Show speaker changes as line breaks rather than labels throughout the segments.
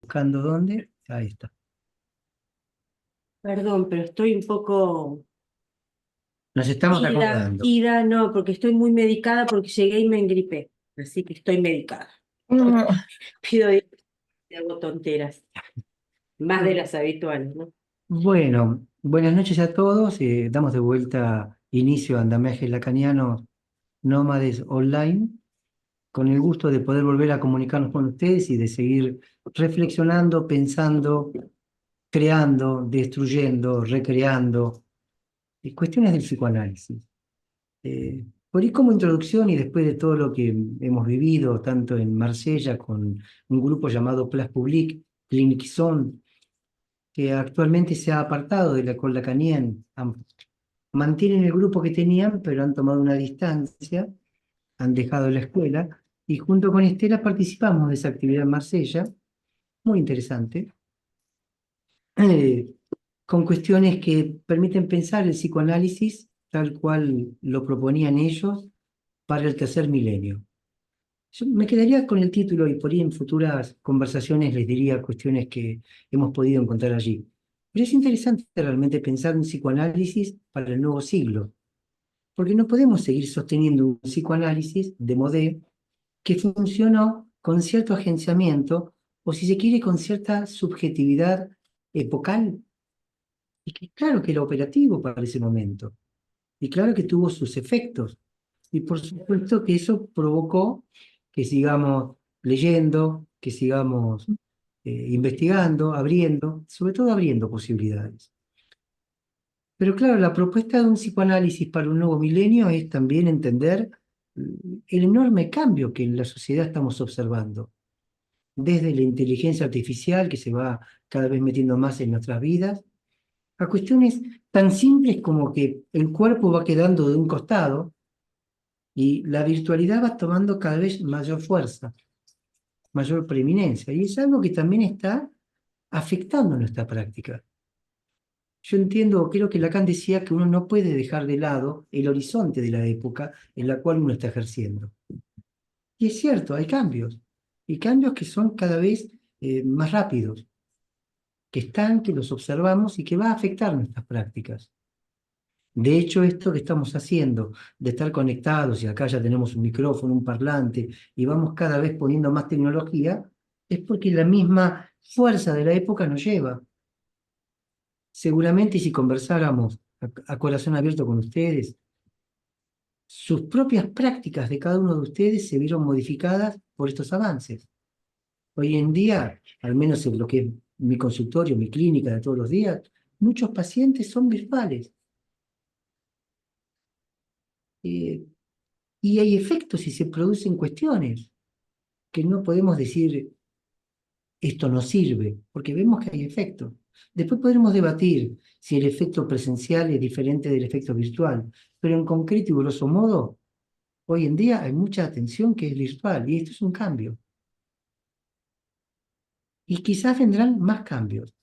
buscando dónde. Ahí está.
Perdón, pero estoy un poco
Nos estamos acomodando.
no, porque estoy muy medicada porque llegué y me engripé, así que estoy medicada.
Mm.
Pido disculpas si hago tonteras, más de las habituales, ¿no?
Bueno, buenas noches a todos. Damos de vuelta inicio a Andamiajes Lacanianos Nómades Online, con el gusto de poder volver a comunicarnos con ustedes y de seguir reflexionando, pensando, creando, destruyendo, recreando, cuestiones del psicoanálisis. Por ahí como introducción y después de todo lo que hemos vivido, tanto en Marsella con un grupo llamado Place Publique, Clinique Zone, que actualmente se ha apartado de la École Lacanienne, mantienen el grupo que tenían, pero han tomado una distancia, han dejado la escuela, y junto con Estela participamos de esa actividad en Marsella, muy interesante, eh, con cuestiones que permiten pensar el psicoanálisis tal cual lo proponían ellos para el tercer milenio. Yo me quedaría con el título y por ahí en futuras conversaciones les diría cuestiones que hemos podido encontrar allí. Pero es interesante realmente pensar un psicoanálisis para el nuevo siglo, porque no podemos seguir sosteniendo un psicoanálisis de modé que funcionó con cierto agenciamiento o si se quiere con cierta subjetividad epocal y que claro que era operativo para ese momento y claro que tuvo sus efectos y por supuesto que eso provocó que sigamos leyendo, que sigamos investigando, abriendo, sobre todo abriendo posibilidades. Pero claro, la propuesta de un psicoanálisis para un nuevo milenio es también entender el enorme cambio que en la sociedad estamos observando, desde la inteligencia artificial que se va cada vez metiendo más en nuestras vidas, a cuestiones tan simples como que el cuerpo va quedando de un costado y la virtualidad va tomando cada vez mayor fuerza, mayor preeminencia, y es algo que también está afectando nuestra práctica. Yo entiendo, creo que Lacan decía que uno no puede dejar de lado el horizonte de la época en la cual uno está ejerciendo. Y es cierto, hay cambios, y cambios que son cada vez más rápidos, que están, que los observamos y que va a afectar nuestras prácticas. De hecho, esto que estamos haciendo, de estar conectados, y acá ya tenemos un micrófono, un parlante, y vamos cada vez poniendo más tecnología, es porque la misma fuerza de la época nos lleva. Seguramente si conversáramos a corazón abierto con ustedes, sus propias prácticas de cada uno de ustedes se vieron modificadas por estos avances. Hoy en día, al menos en lo que es mi consultorio, mi clínica de todos los días, muchos pacientes son virtuales. Eh, y hay efectos y se producen cuestiones que no podemos decir esto no sirve, porque vemos que hay efectos. Después podremos debatir si el efecto presencial es diferente del efecto virtual, pero en concreto y grosso modo, hoy en día hay mucha atención que es virtual y esto es un cambio. Y quizás vendrán más cambios.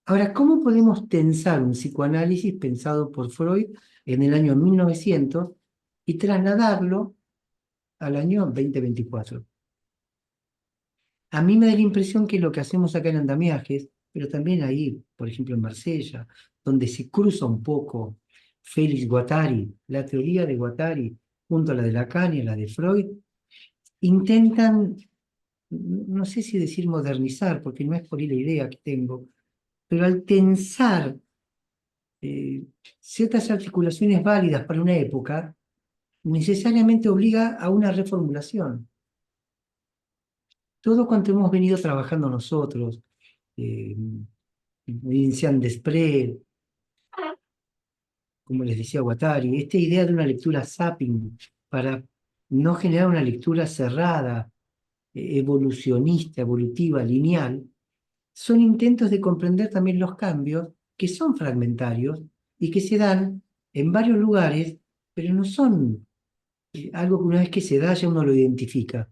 Ahora, ¿cómo podemos tensar un psicoanálisis pensado por Freud en el año 1900 y trasladarlo al año 2024? A mí me da la impresión que lo que hacemos acá en Andamiajes, pero también ahí, por ejemplo en Marsella, donde se cruza un poco Félix Guattari, la teoría de Guattari, junto a la de Lacan y a la de Freud, intentan, no sé si decir modernizar, porque no es por ahí la idea que tengo, pero al tensar eh, ciertas articulaciones válidas para una época, necesariamente obliga a una reformulación. Todo cuanto hemos venido trabajando nosotros, eh, Vincent Desprez, como les decía Guattari, esta idea de una lectura zapping para no generar una lectura cerrada, evolucionista, evolutiva, lineal, son intentos de comprender también los cambios que son fragmentarios y que se dan en varios lugares, pero no son algo que una vez que se da ya uno lo identifica.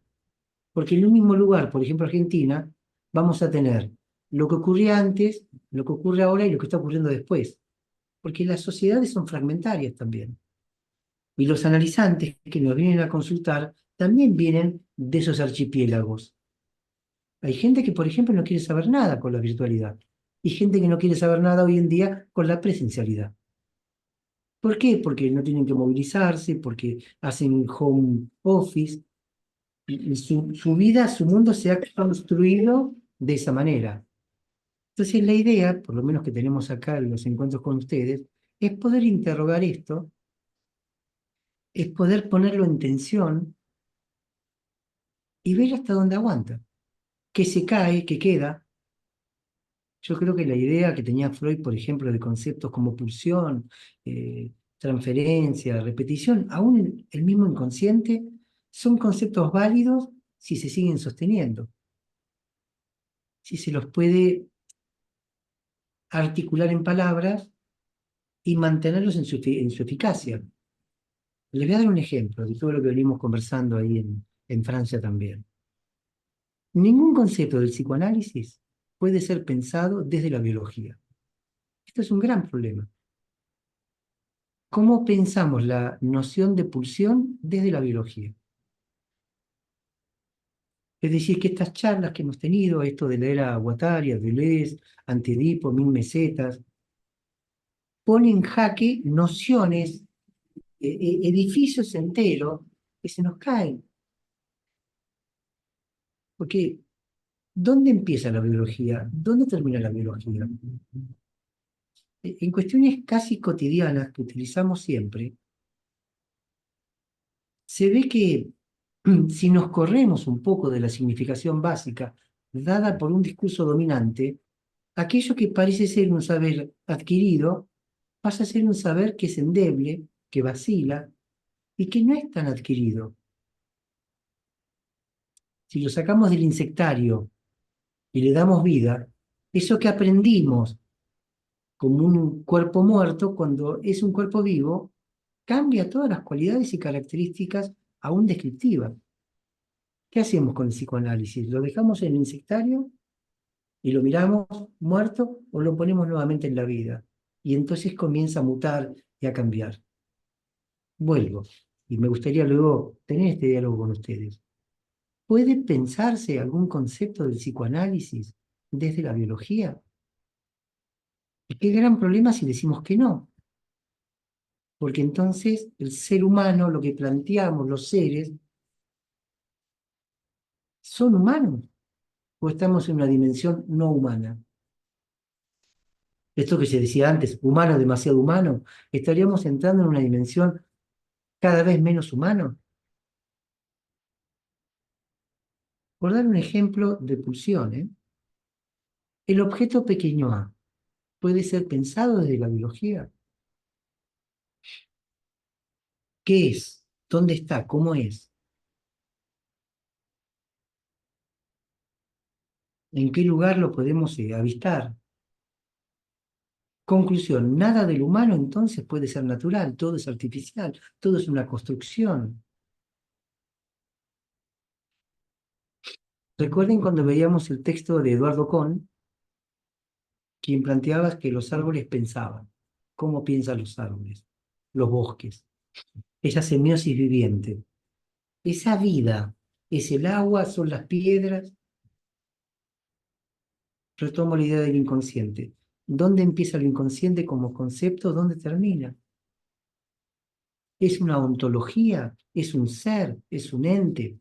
Porque en un mismo lugar, por ejemplo Argentina, vamos a tener lo que ocurría antes, lo que ocurre ahora y lo que está ocurriendo después. Porque las sociedades son fragmentarias también. Y los analizantes que nos vienen a consultar también vienen de esos archipiélagos. Hay gente que, por ejemplo, no quiere saber nada con la virtualidad y gente que no quiere saber nada hoy en día con la presencialidad. ¿Por qué? Porque no tienen que movilizarse, porque hacen home office y su vida, su mundo se ha construido de esa manera. Entonces la idea, por lo menos que tenemos acá en los encuentros con ustedes, es poder interrogar esto, es poder ponerlo en tensión y ver hasta dónde aguanta, qué se cae, qué queda. Yo creo que la idea que tenía Freud, por ejemplo, de conceptos como pulsión, transferencia, repetición, aún el mismo inconsciente, son conceptos válidos si se siguen sosteniendo, si se los puede articular en palabras y mantenerlos en su eficacia. Les voy a dar un ejemplo de todo lo que venimos conversando ahí en Francia también. Ningún concepto del psicoanálisis puede ser pensado desde la biología. Esto es un gran problema. ¿Cómo pensamos la noción de pulsión desde la biología? Es decir, que estas charlas que hemos tenido, esto de la era Guattari, Deleuze, Antedipo, Mil Mesetas, ponen en jaque nociones, edificios enteros que se nos caen. Porque, ¿dónde empieza la biología? ¿Dónde termina la biología? En cuestiones casi cotidianas que utilizamos siempre, se ve que si nos corremos un poco de la significación básica dada por un discurso dominante, aquello que parece ser un saber adquirido pasa a ser un saber que es endeble, que vacila y que no es tan adquirido. Si lo sacamos del insectario y le damos vida, eso que aprendimos como un cuerpo muerto, cuando es un cuerpo vivo, cambia todas las cualidades y características aún descriptivas. ¿Qué hacemos con el psicoanálisis? ¿Lo dejamos en el insectario y lo miramos muerto o lo ponemos nuevamente en la vida? Y entonces comienza a mutar y a cambiar. Vuelvo, y me gustaría luego tener este diálogo con ustedes. ¿Puede pensarse algún concepto del psicoanálisis desde la biología? Y qué gran problema si decimos que no, porque entonces el ser humano, lo que planteamos, los seres, son humanos o estamos en una dimensión no humana. Esto que se decía antes, humano demasiado humano, estaríamos entrando en una dimensión cada vez menos humana. Por dar un ejemplo de pulsión, el objeto pequeño a puede ser pensado desde la biología. ¿Qué es? ¿Dónde está? ¿Cómo es? ¿En qué lugar lo podemos avistar? Conclusión, nada del humano entonces puede ser natural, todo es artificial, todo es una construcción. Recuerden cuando veíamos el texto de Eduardo Kohn, quien planteaba que los árboles pensaban. ¿Cómo piensan los árboles? Los bosques. Esa semiosis viviente. Esa vida. Es el agua, son las piedras. Retomo la idea del inconsciente. ¿Dónde empieza el inconsciente como concepto? ¿Dónde termina? ¿Es una ontología? ¿Es un ser? ¿Es un ente?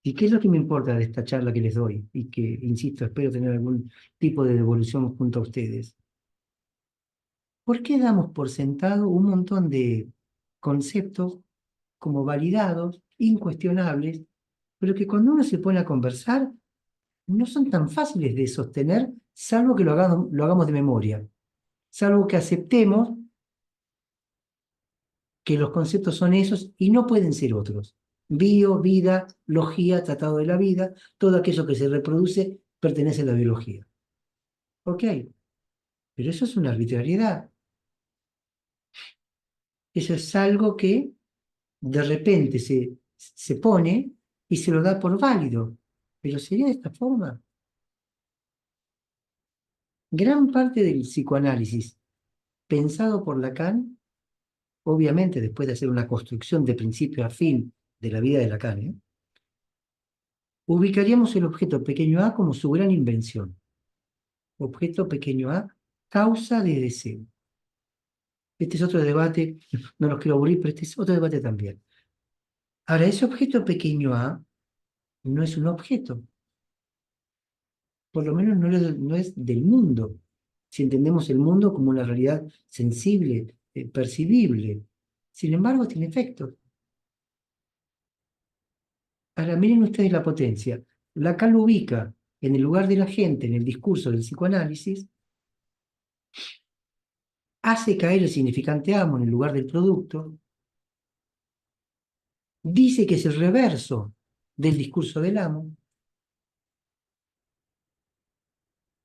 ¿Y qué es lo que me importa de esta charla que les doy? Y que, insisto, espero tener algún tipo de devolución junto a ustedes. ¿Por qué damos por sentado un montón de conceptos como validados, incuestionables, pero que cuando uno se pone a conversar no son tan fáciles de sostener, salvo que lo hagamos de memoria, salvo que aceptemos que los conceptos son esos y no pueden ser otros? Bio, vida, logía, tratado de la vida, todo aquello que se reproduce pertenece a la biología. Ok, pero eso es una arbitrariedad. Eso es algo que de repente se pone y se lo da por válido. Pero sería de esta forma. Gran parte del psicoanálisis pensado por Lacan, obviamente después de hacer una construcción de principio a fin de la vida de Lacan, ubicaríamos el objeto pequeño a como su gran invención. Objeto pequeño a, causa de deseo. Este es otro debate, no los quiero aburrir, pero este es otro debate también. Ahora, ese objeto pequeño a no es un objeto, por lo menos no es del mundo, si entendemos el mundo como una realidad sensible, percibible. Sin embargo, tiene efectos. Ahora, miren ustedes la potencia. Lacan lo ubica en el lugar de la gente, en el discurso del psicoanálisis, hace caer el significante amo en el lugar del producto, dice que es el reverso del discurso del amo,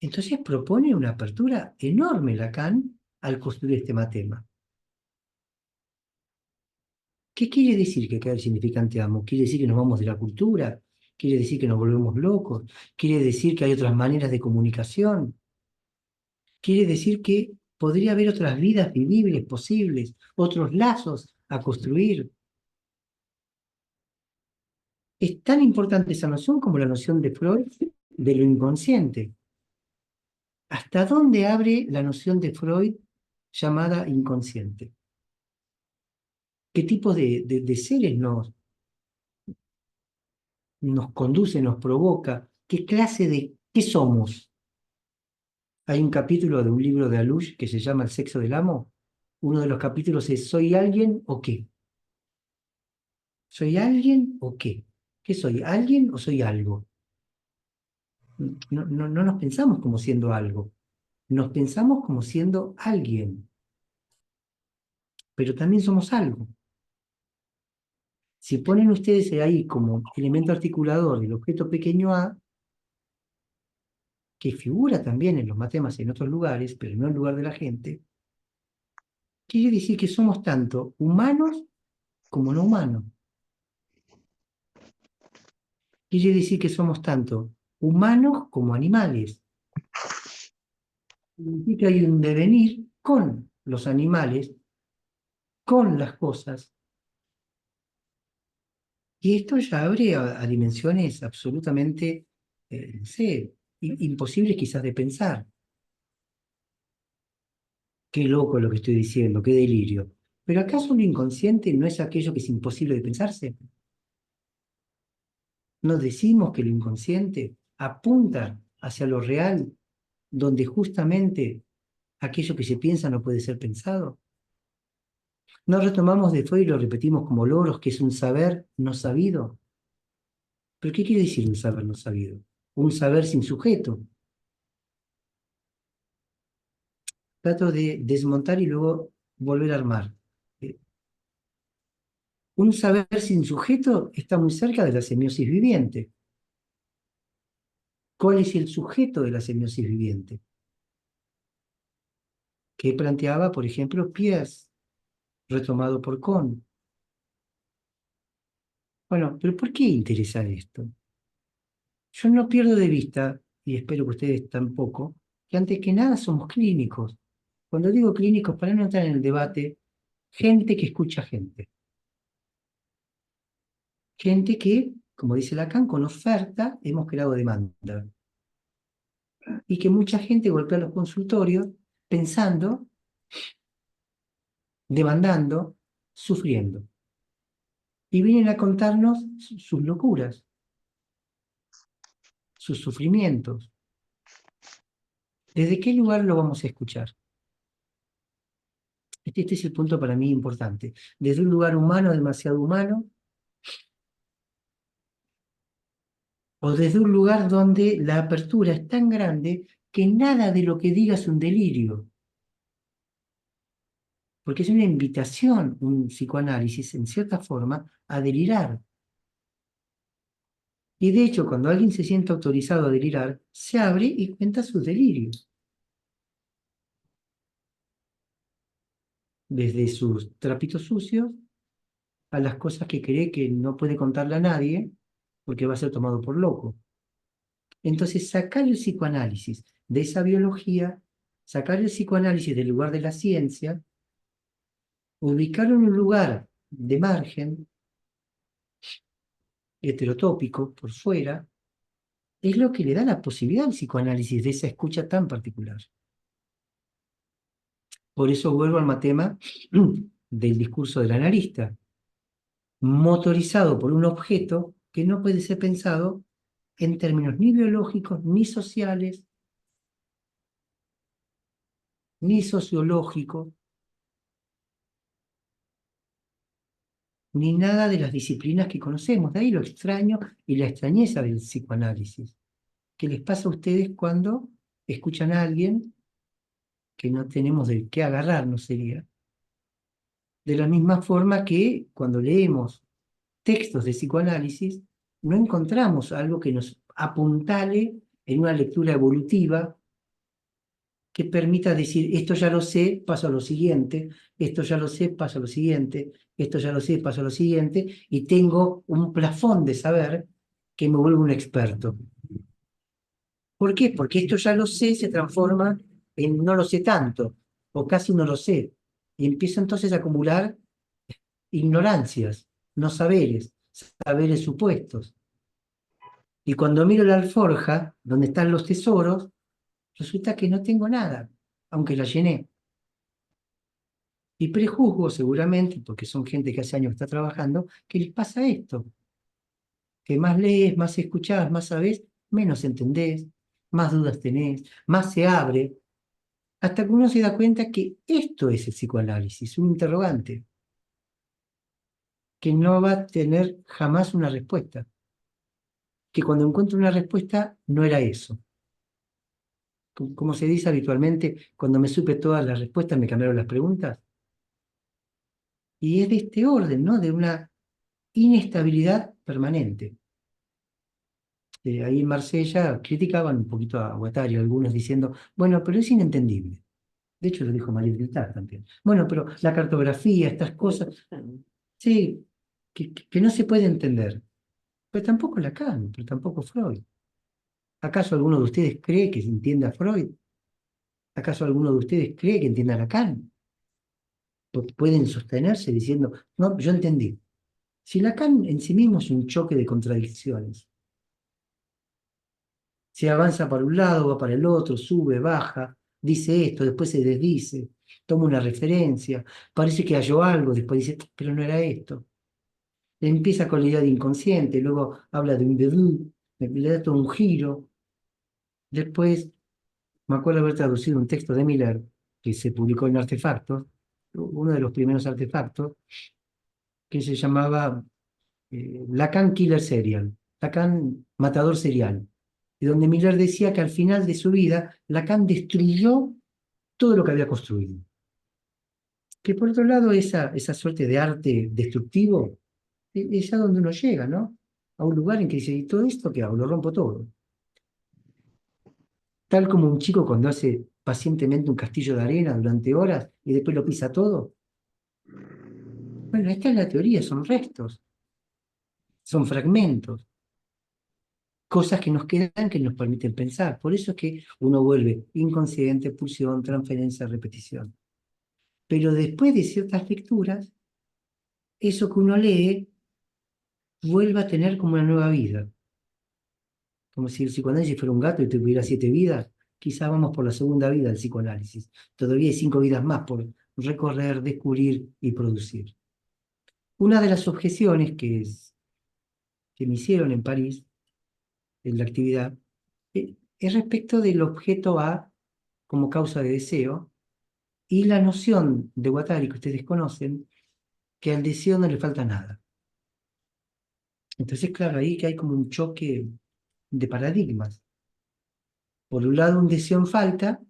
entonces propone una apertura enorme Lacan al construir este matema. ¿Qué quiere decir que cae el significante amo? ¿Quiere decir que nos vamos de la cultura? ¿Quiere decir que nos volvemos locos? ¿Quiere decir que hay otras maneras de comunicación? ¿Quiere decir que podría haber otras vidas vivibles posibles, otros lazos a construir? Es tan importante esa noción como la noción de Freud de lo inconsciente. ¿Hasta dónde abre la noción de Freud llamada inconsciente? ¿Qué tipo de seres nos conduce, nos provoca? ¿Qué clase qué somos? Hay un capítulo de un libro de Alush que se llama El sexo del amo. Uno de los capítulos es ¿soy alguien o qué? ¿Soy alguien o qué? ¿Qué soy? ¿Alguien o soy algo? No nos pensamos como siendo algo, nos pensamos como siendo alguien, pero también somos algo. Si ponen ustedes ahí como elemento articulador del objeto pequeño a, que figura también en los matemas en otros lugares, pero no en lugar de la gente, quiere decir que somos tanto humanos como no humanos. Quiere decir que somos tanto humanos como animales. Significa que hay un devenir con los animales, con las cosas, y esto ya abre a dimensiones absolutamente, no sé, imposibles quizás de pensar. Qué loco lo que estoy diciendo, qué delirio. Pero ¿acaso lo inconsciente no es aquello que es imposible de pensarse? ¿No decimos que lo inconsciente apunta hacia lo real, donde justamente aquello que se piensa no puede ser pensado? ¿No retomamos de Freud y lo repetimos como loros, que es un saber no sabido? ¿Pero qué quiere decir un saber no sabido? Un saber sin sujeto. Trato de desmontar y luego volver a armar. Eh, Un saber sin sujeto está muy cerca de la semiosis viviente. ¿Cuál es el sujeto de la semiosis viviente? Que planteaba, por ejemplo, Peirce, retomado por Kohn. Bueno, pero ¿por qué interesa esto? Yo no pierdo de vista, y espero que ustedes tampoco, que antes que nada somos clínicos. Cuando digo clínicos, para no entrar en el debate, gente que escucha gente. Gente que, como dice Lacan, con oferta hemos creado demanda. Y que mucha gente golpea los consultorios pensando, demandando, sufriendo. Y vienen a contarnos sus locuras, sus sufrimientos. ¿Desde qué lugar lo vamos a escuchar? Este es el punto para mí importante. Desde un lugar humano, demasiado humano, o desde un lugar donde la apertura es tan grande que nada de lo que diga es un delirio, porque es una invitación, un psicoanálisis, en cierta forma, a delirar. Y de hecho, cuando alguien se siente autorizado a delirar, se abre y cuenta sus delirios, desde sus trapitos sucios a las cosas que cree que no puede contarle a nadie porque va a ser tomado por loco. Entonces, sacar el psicoanálisis de esa biología, sacar el psicoanálisis del lugar de la ciencia, ubicarlo en un lugar de margen, heterotópico por fuera, es lo que le da la posibilidad al psicoanálisis de esa escucha tan particular. Por eso vuelvo al tema del discurso del analista, motorizado por un objeto que no puede ser pensado en términos ni biológicos, ni sociales, ni sociológicos, ni nada de las disciplinas que conocemos. De ahí lo extraño y la extrañeza del psicoanálisis. ¿Qué les pasa a ustedes cuando escuchan a alguien que no tenemos de qué agarrarnos, sería? De la misma forma que cuando leemos textos de psicoanálisis, no encontramos algo que nos apuntale en una lectura evolutiva que permita decir, esto ya lo sé, paso a lo siguiente, esto ya lo sé, paso a lo siguiente, esto ya lo sé, paso a lo siguiente, y tengo un plafón de saber que me vuelve un experto. ¿Por qué? Porque esto ya lo sé se transforma en no lo sé tanto, o casi no lo sé, y empiezo entonces a acumular ignorancias, no saberes, saberes supuestos. Y cuando miro la alforja, donde están los tesoros, resulta que no tengo nada, aunque la llené. Y prejuzgo seguramente, porque son gente que hace años está trabajando, que les pasa esto, que más lees, más escuchás, más sabés, menos entendés, más dudas tenés, más se abre, hasta que uno se da cuenta que esto es el psicoanálisis, un interrogante, que no va a tener jamás una respuesta, que cuando encuentro una respuesta no era eso. Como se dice habitualmente, cuando me supe todas las respuestas me cambiaron las preguntas. Y es de este orden, ¿no? De una inestabilidad permanente. Ahí en Marsella criticaban un poquito a Guattari, algunos diciendo, bueno, pero es inentendible. De hecho, lo dijo María Gritar también. Bueno, pero la cartografía, estas cosas, sí, que no se puede entender. Pero tampoco Lacan, pero tampoco Freud. ¿Acaso alguno de ustedes cree que se entienda a Freud? ¿Acaso alguno de ustedes cree que entienda a Lacan? Pueden sostenerse diciendo, no, yo entendí. Si Lacan en sí mismo es un choque de contradicciones, se avanza para un lado, va para el otro, sube, baja, dice esto, después se desdice, toma una referencia, parece que halló algo, después dice, pero no era esto. Empieza con la idea de inconsciente, luego habla de un vedú, le da todo un giro. Después, me acuerdo haber traducido un texto de Miller que se publicó en Artefactos, uno de los primeros artefactos, que se llamaba Lacan Killer Serial, Lacan Matador Serial, y donde Miller decía que al final de su vida Lacan destruyó todo lo que había construido. Que por otro lado esa suerte de arte destructivo es a donde uno llega, ¿no? A un lugar en que dice, ¿y todo esto qué hago? Lo rompo todo. Tal como un chico cuando hace pacientemente un castillo de arena durante horas y después lo pisa todo. Bueno, esta es la teoría, son restos, son fragmentos, cosas que nos quedan que nos permiten pensar. Por eso es que uno vuelve inconsciente, pulsión, transferencia, repetición. Pero después de ciertas lecturas, eso que uno lee vuelve a tener como una nueva vida. Como si el psicoanálisis fuera un gato y tuviera 7 vidas. Quizás vamos por la segunda vida del psicoanálisis. Todavía hay 5 vidas más por recorrer, descubrir y producir. Una de las objeciones que me hicieron en París, en la actividad, es respecto del objeto A como causa de deseo y la noción de Guattari que ustedes conocen, que al deseo no le falta nada. Entonces, claro, ahí que hay como un choque de paradigmas. Por un lado, un deseo en falta,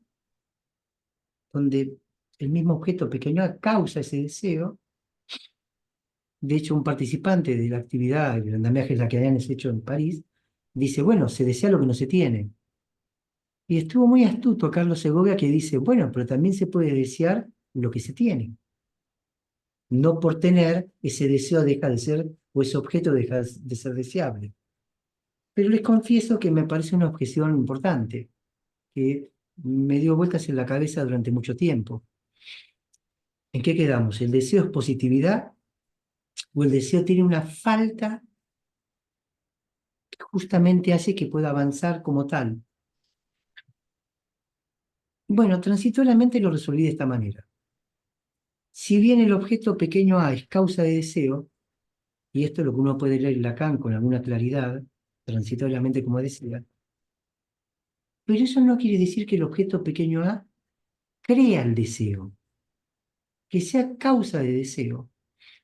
donde el mismo objeto pequeño A causa ese deseo. De hecho, un participante de la actividad, del andamiaje lacaniano hecho en París, dice, bueno, se desea lo que no se tiene. Y estuvo muy astuto Carlos Segovia que dice, bueno, pero también se puede desear lo que se tiene. No por tener, ese deseo deja de ser, o ese objeto deja de ser deseable. Pero les confieso que me parece una objeción importante, que me dio vueltas en la cabeza durante mucho tiempo. ¿En qué quedamos? ¿El deseo es positividad o el deseo tiene una falta justamente hace que pueda avanzar como tal. Bueno, transitoriamente lo resolví de esta manera. Si bien el objeto pequeño a es causa de deseo, y esto es lo que uno puede leer en Lacan con alguna claridad, transitoriamente como decía, pero eso no quiere decir que el objeto pequeño a crea el deseo. Que sea causa de deseo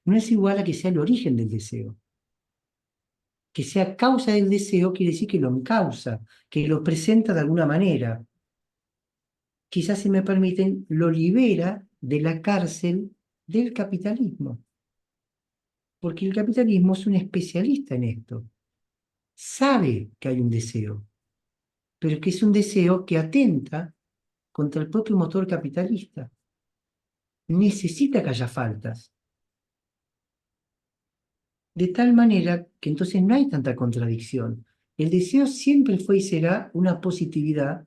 no es igual a que sea el origen del deseo. Que sea causa del deseo quiere decir que lo encausa, que lo presenta de alguna manera. Quizás, si me permiten, lo libera de la cárcel del capitalismo. Porque el capitalismo es un especialista en esto. Sabe que hay un deseo, pero que es un deseo que atenta contra el propio motor capitalista. Necesita que haya faltas. De tal manera que entonces no hay tanta contradicción. El deseo siempre fue y será una positividad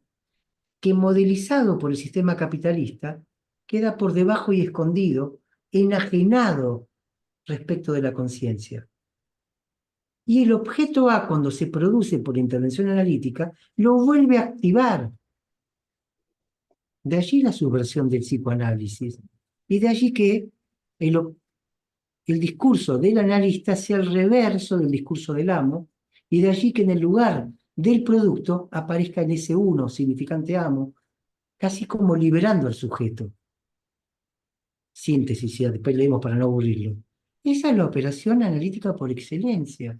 que, modelizado por el sistema capitalista, queda por debajo y escondido, enajenado respecto de la conciencia. Y el objeto A, cuando se produce por intervención analítica, lo vuelve a activar. De allí la subversión del psicoanálisis. Y de allí que el, el discurso del analista sea el reverso del discurso del amo, y de allí que en el lugar del producto aparezca el S1, significante amo, casi como liberando al sujeto. Síntesis, ya después leemos para no aburrirlo. Esa es la operación analítica por excelencia.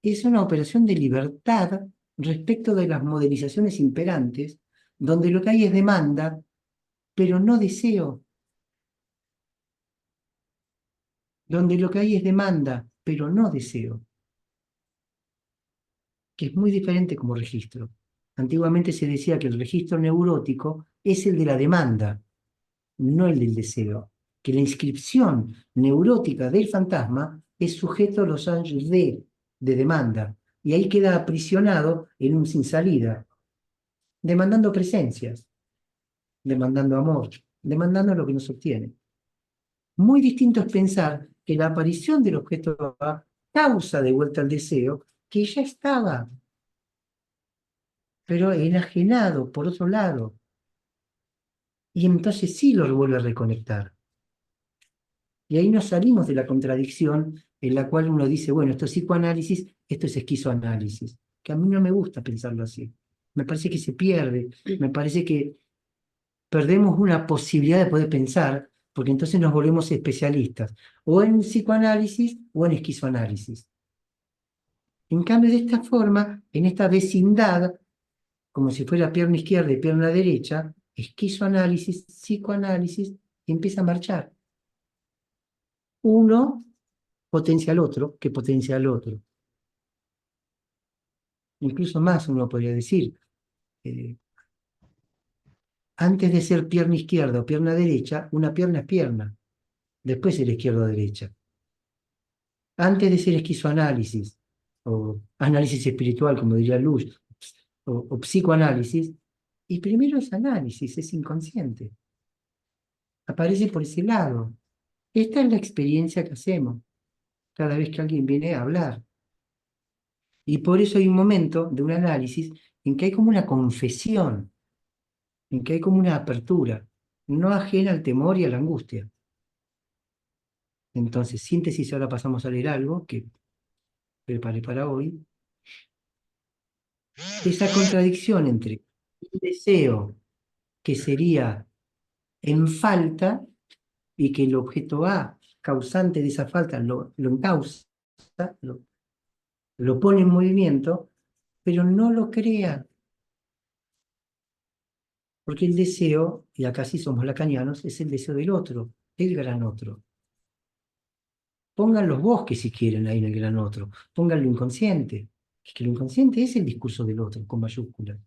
Es una operación de libertad respecto de las modelizaciones imperantes, donde lo que hay es demanda, pero no deseo. Donde lo que hay es demanda, pero no deseo, que es muy diferente como registro. Antiguamente se decía que el registro neurótico es el de la demanda, no el del deseo, que la inscripción neurótica del fantasma es sujeto a los años de demanda, y ahí queda aprisionado en un sin salida, demandando presencias, demandando amor, demandando lo que no se obtiene. Muy distinto es pensar que la aparición del objeto A causa de vuelta al deseo que ya estaba, pero enajenado por otro lado, y entonces sí lo vuelve a reconectar. Y ahí nos salimos de la contradicción en la cual uno dice, bueno, esto es psicoanálisis, esto es esquizoanálisis, que a mí no me gusta pensarlo así. Me parece que se pierde, me parece que perdemos una posibilidad de poder pensar, porque entonces nos volvemos especialistas, o en psicoanálisis o en esquizoanálisis. En cambio, de esta forma, en esta vecindad, como si fuera pierna izquierda y pierna derecha, esquizoanálisis, psicoanálisis, y empieza a marchar. Uno potencia al otro, que potencia al otro. Incluso más uno podría decir, eh, antes de ser pierna izquierda o pierna derecha, una pierna es pierna, después es la izquierda o derecha. Antes de ser esquizoanálisis o análisis espiritual, como diría Luz, o psicoanálisis, y primero es análisis, es inconsciente. Aparece por ese lado. Esta es la experiencia que hacemos cada vez que alguien viene a hablar. Y por eso hay un momento de un análisis en que hay como una confesión, en que hay como una apertura, no ajena al temor y a la angustia. Entonces, síntesis, ahora pasamos a leer algo que preparé para hoy. Esa contradicción entre un deseo que sería en falta y que el objeto A, causante de esa falta, lo encausa, lo, lo pone en movimiento, pero no lo crea. Porque el deseo, y acá sí somos lacanianos, es el deseo del otro, del gran otro. Pongan los bosques si quieren ahí en el gran otro, pongan lo inconsciente. Es que lo inconsciente es el discurso del otro, con mayúsculas.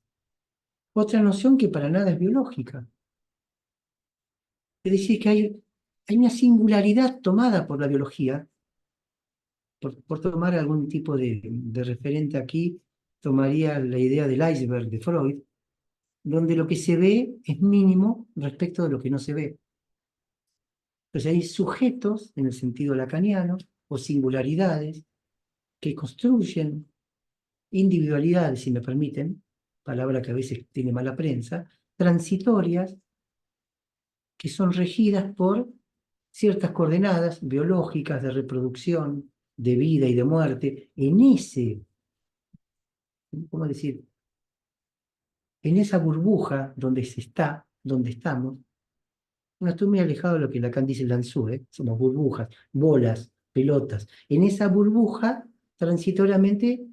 Otra noción que para nada es biológica. Es decir, que hay una singularidad tomada por la biología, por tomar algún tipo de referente aquí, tomaría la idea del iceberg de Freud, donde lo que se ve es mínimo respecto de lo que no se ve. Entonces hay sujetos, en el sentido lacaniano, o singularidades, que construyen individualidades, si me permiten, palabra que a veces tiene mala prensa, transitorias, que son regidas por ciertas coordenadas biológicas de reproducción, de vida y de muerte, en ese, ¿cómo decir? En esa burbuja donde se está, donde estamos. No estoy muy alejado de lo que Lacan dice en Lanzhou, ¿eh? Somos burbujas, bolas, pelotas. En esa burbuja, transitoriamente,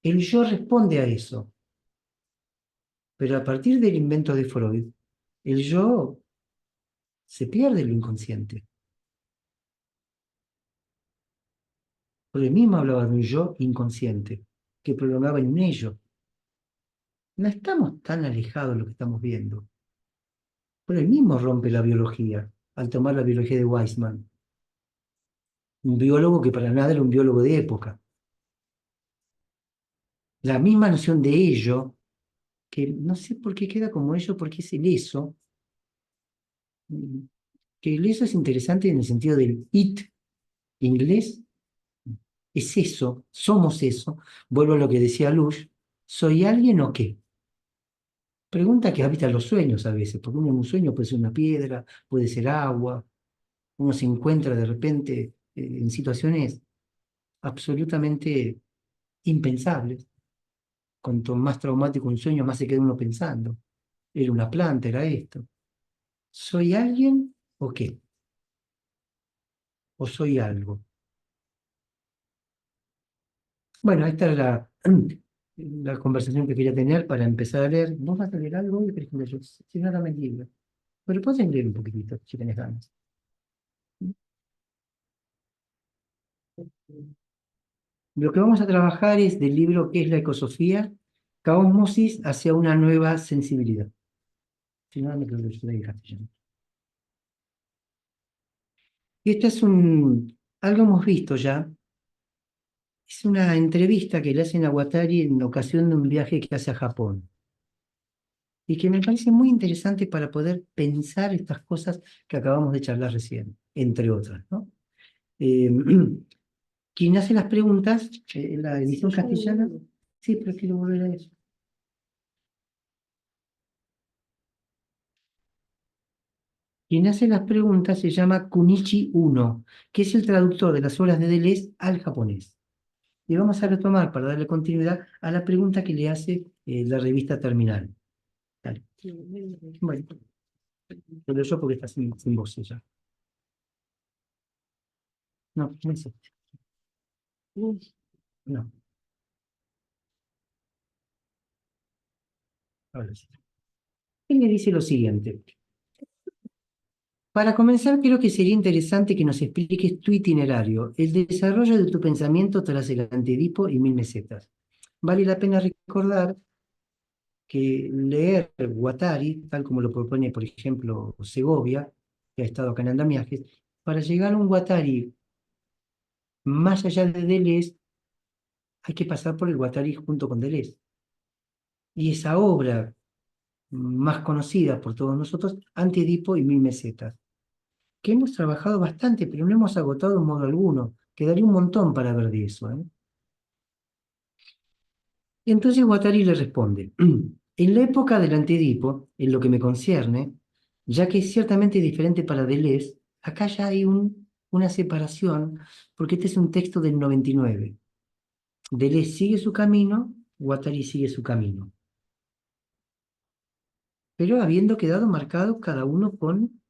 el yo responde a eso. Pero a partir del invento de Freud, el yo se pierde en lo inconsciente. Freud mismo hablaba de un yo inconsciente, que prolongaba en un ello. No estamos tan alejados de lo que estamos viendo. Freud mismo rompe la biología al tomar la biología de Weissman, un biólogo que para nada era un biólogo de época. La misma noción de ello, que no sé por qué queda como ello, porque es el eso, mm, que el eso es interesante en el sentido del it inglés, es eso, somos eso. Vuelvo a lo que decía Lush, ¿soy alguien o qué? Pregunta que habita los sueños a veces, porque uno en un sueño puede ser una piedra, puede ser agua, uno se encuentra de repente en situaciones absolutamente impensables. Cuanto más traumático un sueño, más se queda uno pensando. Era una planta, era esto. ¿Soy alguien o qué? ¿O soy algo? Bueno, esta es la conversación que quería tener para empezar a leer. ¿Vos vas a leer algo hoy, por ejemplo? Yo, si no, dame el libro. Pero puedes leer un poquitito, si tenés ganas. Lo que vamos a trabajar es del libro ¿Qué es la ecosofía? Caosmosis hacia una nueva sensibilidad. Si no, me lo leer en castellano. Y este es algo hemos visto ya. Es una entrevista que le hacen a Guattari en ocasión de un viaje que hace a Japón. Y que me parece muy interesante para poder pensar estas cosas que acabamos de charlar recién, entre otras, ¿no? Eh, quien hace las preguntas, en la edición castellana, sí, pero quiero volver a eso. Quien hace las preguntas se llama Kunichi Uno, que es el traductor de las obras de Deleuze al japonés. Y vamos a retomar para darle continuidad a la pregunta que le hace la revista Terminal. Dale. Bueno, lo leo yo porque está sin voz ya. No, no es este. No, ahora sí. Él me dice lo siguiente. Para comenzar, creo que sería interesante que nos expliques tu itinerario, el desarrollo de tu pensamiento tras el Antedipo y Mil Mesetas. Vale la pena recordar que leer Guattari, tal como lo propone, por ejemplo, Segovia, que ha estado acá en Andamiajes, para llegar a un Guattari más allá de Deleuze, hay que pasar por el Guattari junto con Deleuze. Y esa obra más conocida por todos nosotros, Antedipo y Mil Mesetas, que hemos trabajado bastante, pero no hemos agotado en modo alguno. Quedaría un montón para ver de eso, ¿eh? Entonces Guattari le responde, en la época del Antedipo, en lo que me concierne, ya que es ciertamente diferente para Deleuze, acá ya hay una separación, porque este es un texto del 99. Deleuze sigue su camino, Guattari sigue su camino, pero habiendo quedado marcados cada uno con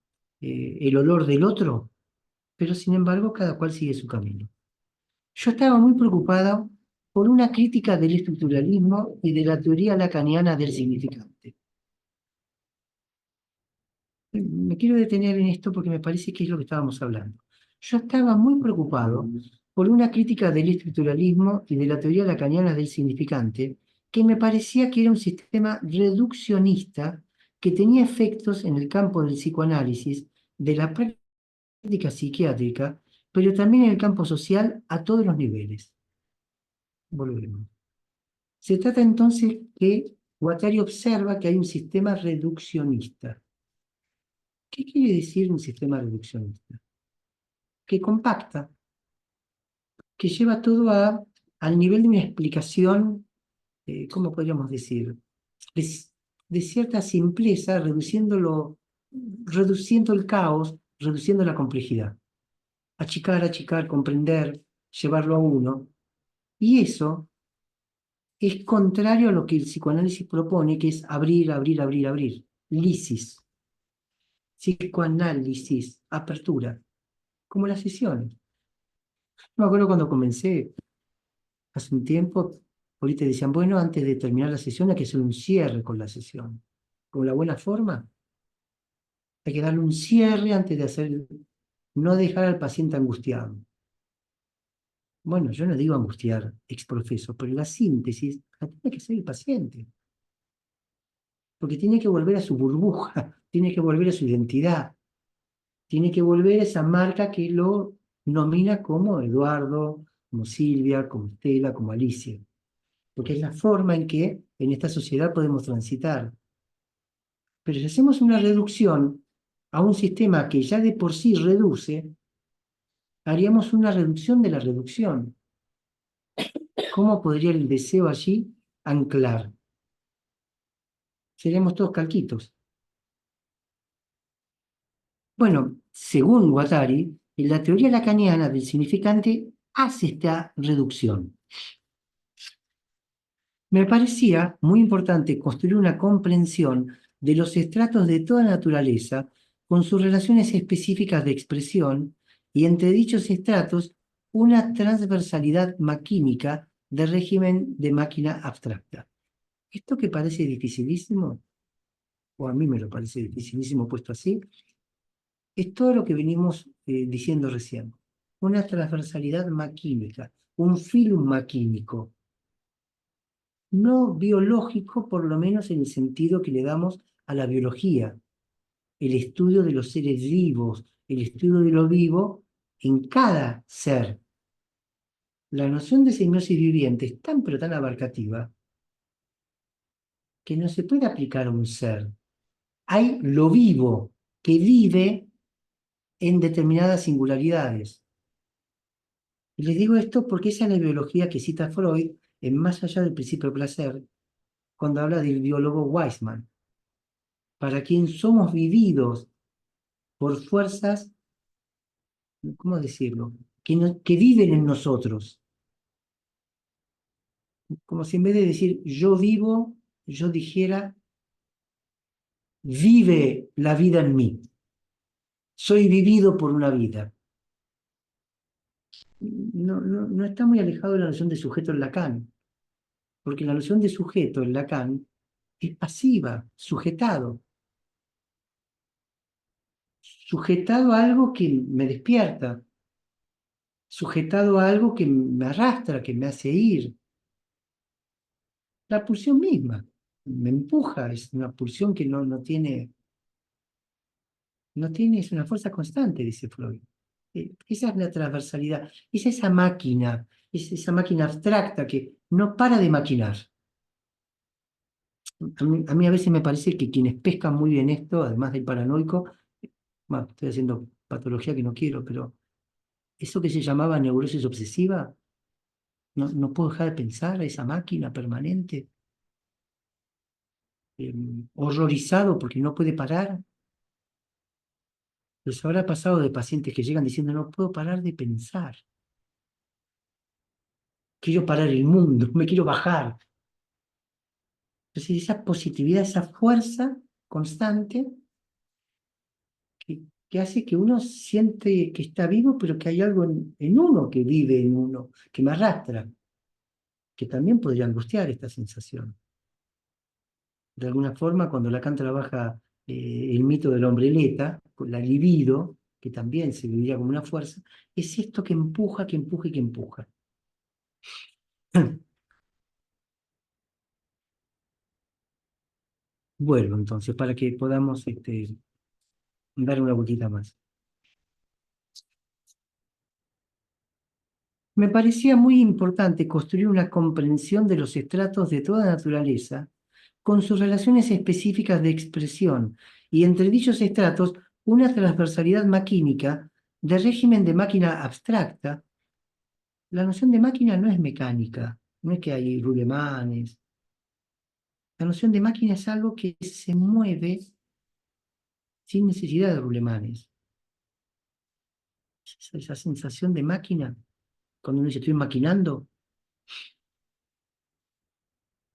el olor del otro, pero sin embargo cada cual sigue su camino. Yo estaba muy preocupada por una crítica del estructuralismo y de la teoría lacaniana del significante. Me quiero detener en esto porque me parece que es lo que estábamos hablando. Yo estaba muy preocupado por una crítica del estructuralismo y de la teoría lacaniana del significante, que me parecía que era un sistema reduccionista que tenía efectos en el campo del psicoanálisis, de la práctica psiquiátrica, pero también en el campo social a todos los niveles. Volvemos. Se trata entonces que Guattari observa que hay un sistema reduccionista. ¿Qué quiere decir un sistema reduccionista? Que compacta, que lleva todo a al nivel de una explicación, ¿cómo podríamos decir? De, de cierta simpleza, reduciendo el caos, reduciendo la complejidad. Achicar, comprender, llevarlo a uno. Y eso es contrario a lo que el psicoanálisis propone, que es abrir. Lisis, psicoanálisis, apertura, como las sesiones. Me acuerdo cuando comencé, hace un tiempo, ahorita decían, bueno, antes de terminar la sesión hay que hacer un cierre con la sesión. Con la buena forma, hay que darle un cierre antes de hacer, no dejar al paciente angustiado. Bueno, yo no digo angustiar ex profeso, pero la síntesis la tiene que hacer el paciente. Porque tiene que volver a su burbuja, tiene que volver a su identidad, tiene que volver a esa marca que lo nomina como Eduardo, como Silvia, como Estela, como Alicia. Porque es la forma en que en esta sociedad podemos transitar. Pero si hacemos una reducción a un sistema que ya de por sí reduce, haríamos una reducción de la reducción. ¿Cómo podría el deseo allí anclar? Seríamos todos calquitos. Bueno, según Guattari, la teoría lacaniana del significante hace esta reducción. Me parecía muy importante construir una comprensión de los estratos de toda naturaleza con sus relaciones específicas de expresión y entre dichos estratos una transversalidad maquínica de régimen de máquina abstracta. Esto que parece dificilísimo, o a mí me lo parece dificilísimo puesto así, es todo lo que venimos diciendo recién. Una transversalidad maquímica, un film maquímico, no biológico, por lo menos en el sentido que le damos a la biología, el estudio de los seres vivos, el estudio de lo vivo en cada ser. La noción de semiosis viviente es tan pero tan abarcativa que no se puede aplicar a un ser. Hay lo vivo que vive en determinadas singularidades. Y les digo esto porque esa es la biología que cita Freud en Más allá del principio de placer, cuando habla del biólogo Weissman, para quien somos vividos por fuerzas, ¿cómo decirlo?, que viven en nosotros. Como si en vez de decir yo vivo, yo dijera vive la vida en mí. Soy vivido por una vida. No está muy alejado de la noción de sujeto en Lacan, porque la noción de sujeto en Lacan es pasiva, sujetado a algo que me despierta, sujetado a algo que me arrastra, que me hace ir. La pulsión misma me empuja, es una pulsión que no tiene, es una fuerza constante, dice Freud. Esa es la transversalidad, es esa máquina abstracta que no para de maquinar. A mí a veces me parece que quienes pescan muy bien esto, además del paranoico, bueno, estoy haciendo patología que no quiero, pero eso que se llamaba neurosis obsesiva, no puedo dejar de pensar, esa máquina permanente, horrorizado porque no puede parar. Les habrá pasado de pacientes que llegan diciendo, no puedo parar de pensar, quiero parar el mundo, me quiero bajar. Entonces, esa positividad, esa fuerza constante que hace que uno siente que está vivo, pero que hay algo en uno que vive en uno, que me arrastra, que también podría angustiar esta sensación. De alguna forma, cuando Lacan trabaja el mito del hombreleta, con la libido, que también se viviría como una fuerza, es esto que empuja, que empuja y que empuja. Vuelvo entonces, para que podamos dar una vueltita más. Me parecía muy importante construir una comprensión de los estratos de toda naturaleza con sus relaciones específicas de expresión y entre dichos estratos una transversalidad maquímica de régimen de máquina abstracta La noción de máquina no es mecánica, no es que hay rulemanes. La noción de máquina es algo que se mueve sin necesidad de rulemanes. Esa sensación de máquina, cuando uno dice estoy maquinando,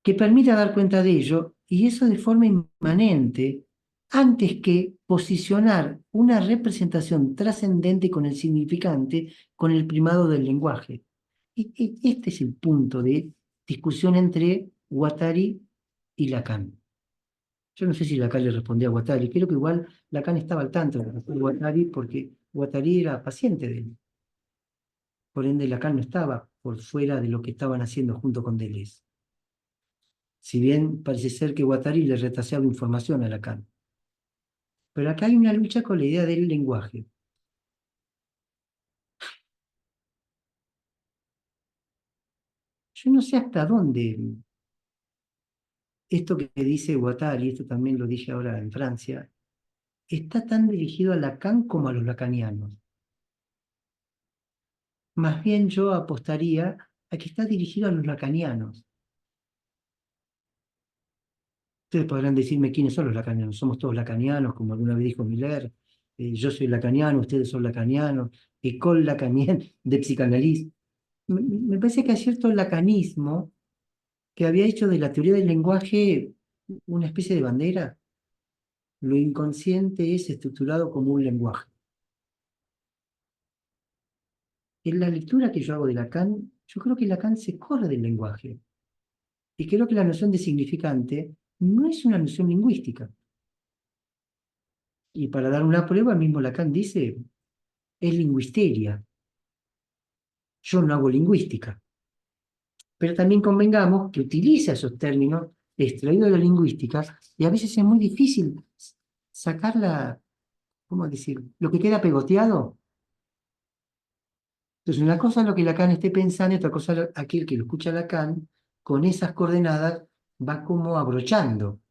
que permite dar cuenta de ello, y eso de forma inmanente, antes que posicionar una representación trascendente con el significante, con el primado del lenguaje. Este es el punto de discusión entre Guattari y Lacan. Yo no sé si Lacan le respondía a Guattari, creo que igual Lacan estaba al tanto de Guattari porque Guattari era paciente de él. Por ende, Lacan no estaba por fuera de lo que estaban haciendo junto con Deleuze. Si bien parece ser que Guattari le retaseaba información a Lacan. Pero acá hay una lucha con la idea del lenguaje. Yo no sé hasta dónde esto que dice Guattari, esto también lo dije ahora en Francia, está tan dirigido a Lacan como a los lacanianos. Más bien yo apostaría a que está dirigido a los lacanianos. Ustedes podrán decirme quiénes son los lacanianos. Somos todos lacanianos, como alguna vez dijo Miller. Yo soy lacaniano, ustedes son lacanianos. École lacanienne de psicanálisis. Me parece que hay cierto lacanismo que había hecho de la teoría del lenguaje una especie de bandera. Lo inconsciente es estructurado como un lenguaje. En la lectura que yo hago de Lacan, yo creo que Lacan se corre del lenguaje. Y creo que la noción de significante no es una noción lingüística. Y para dar una prueba, mismo Lacan dice, es lingüisteria. Yo no hago lingüística. Pero también convengamos que utiliza esos términos extraídos de la lingüística y a veces es muy difícil sacar la, ¿cómo decir? Lo que queda pegoteado. Entonces, una cosa es lo que Lacan esté pensando y otra cosa es aquel que lo escucha Lacan, con esas coordenadas va como abrochando.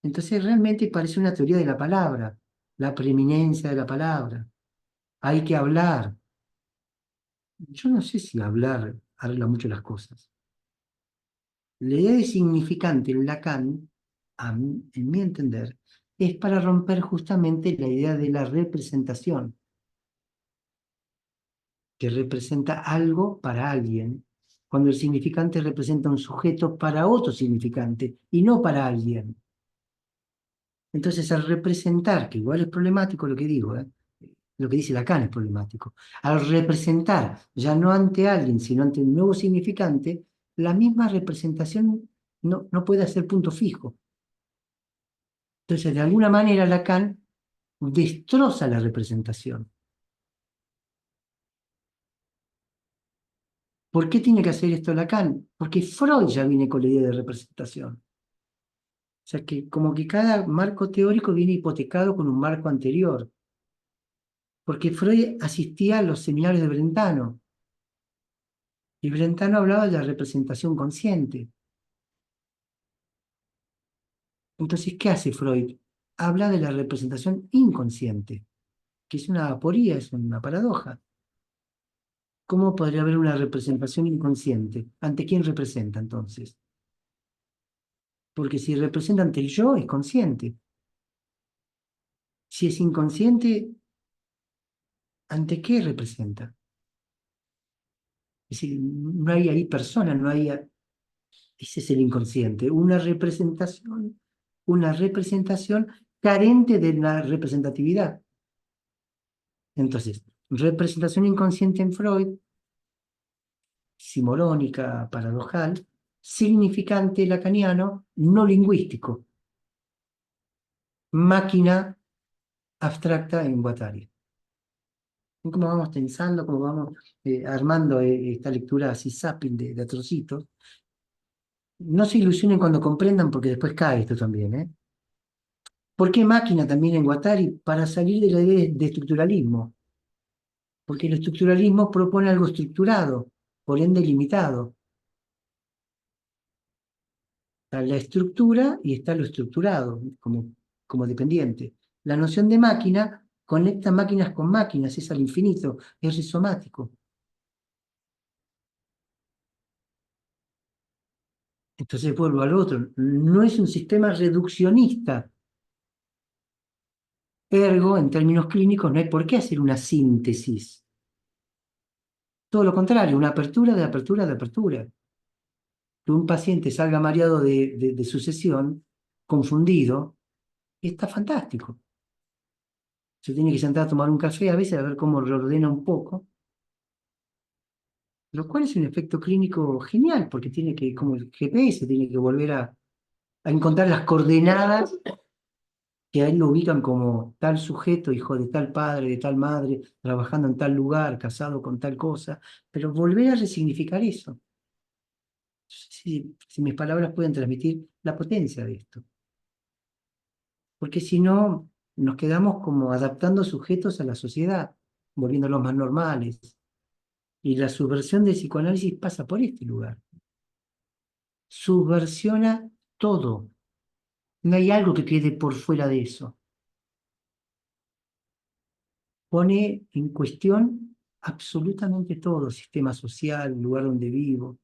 Entonces, realmente parece una teoría de la palabra, la preeminencia de la palabra. Hay que hablar. Yo no sé si hablar arregla mucho las cosas. La idea de significante en Lacan, en mi entender, es para romper justamente la idea de la representación, que representa algo para alguien, cuando el significante representa un sujeto para otro significante y no para alguien. Entonces, al representar, que igual es problemático lo que digo, lo que dice Lacan es problemático, al representar ya no ante alguien, sino ante un nuevo significante, la misma representación no puede hacer punto fijo. Entonces, de alguna manera, Lacan destroza la representación. ¿Por qué tiene que hacer esto Lacan? Porque Freud ya viene con la idea de representación. O sea que como que cada marco teórico viene hipotecado con un marco anterior. Porque Freud asistía a los seminarios de Brentano. Y Brentano hablaba de la representación consciente. Entonces, ¿qué hace Freud? Habla de la representación inconsciente, que es una aporía, es una paradoja. ¿Cómo podría haber una representación inconsciente? ¿Ante quién representa entonces? Porque si representa ante el yo, es consciente. Si es inconsciente, ¿ante qué representa? Es decir, no hay ahí persona, no hay... Ese es el inconsciente, una representación carente de la representatividad. Entonces, representación inconsciente en Freud, simorónica, paradojal, significante lacaniano, no lingüístico, máquina abstracta en Guattari. Cómo vamos pensando, cómo vamos armando esta lectura así zapping de atrocitos. No se ilusionen cuando comprendan porque después cae esto también, ¿eh? ¿Por qué máquina también en Guattari? Para salir de la idea de estructuralismo. Porque el estructuralismo propone algo estructurado, por ende limitado. Está la estructura y está lo estructurado como dependiente. La noción de máquina conecta máquinas con máquinas, es al infinito, es rizomático. Entonces vuelvo al otro. No es un sistema reduccionista. Ergo, en términos clínicos, no hay por qué hacer una síntesis. Todo lo contrario, una apertura de apertura de apertura. Que un paciente salga mareado de su sesión, confundido, está fantástico. Se tiene que sentar a tomar un café a veces a ver cómo reordena un poco, lo cual es un efecto clínico genial, porque tiene que, como el GPS, tiene que volver a encontrar las coordenadas que a él lo ubican como tal sujeto, hijo de tal padre, de tal madre, trabajando en tal lugar, casado con tal cosa, pero volver a resignificar eso. Si mis palabras pueden transmitir la potencia de esto. Porque si no, nos quedamos como adaptando sujetos a la sociedad, volviéndolos más normales. Y la subversión del psicoanálisis pasa por este lugar. Subversiona todo. No hay algo que quede por fuera de eso. Pone en cuestión absolutamente todo, sistema social, lugar donde vivo,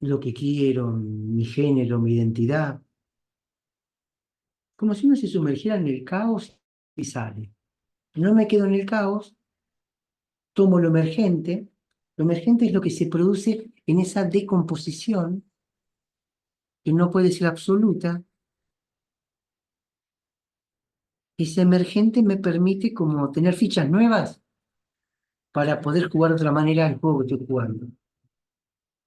lo que quiero, mi género, mi identidad. Como si uno se sumergiera en el caos y sale. No me quedo en el caos, tomo lo emergente. Lo emergente es lo que se produce en esa decomposición, que no puede ser absoluta. Ese emergente me permite como tener fichas nuevas para poder jugar de otra manera el juego que estoy jugando.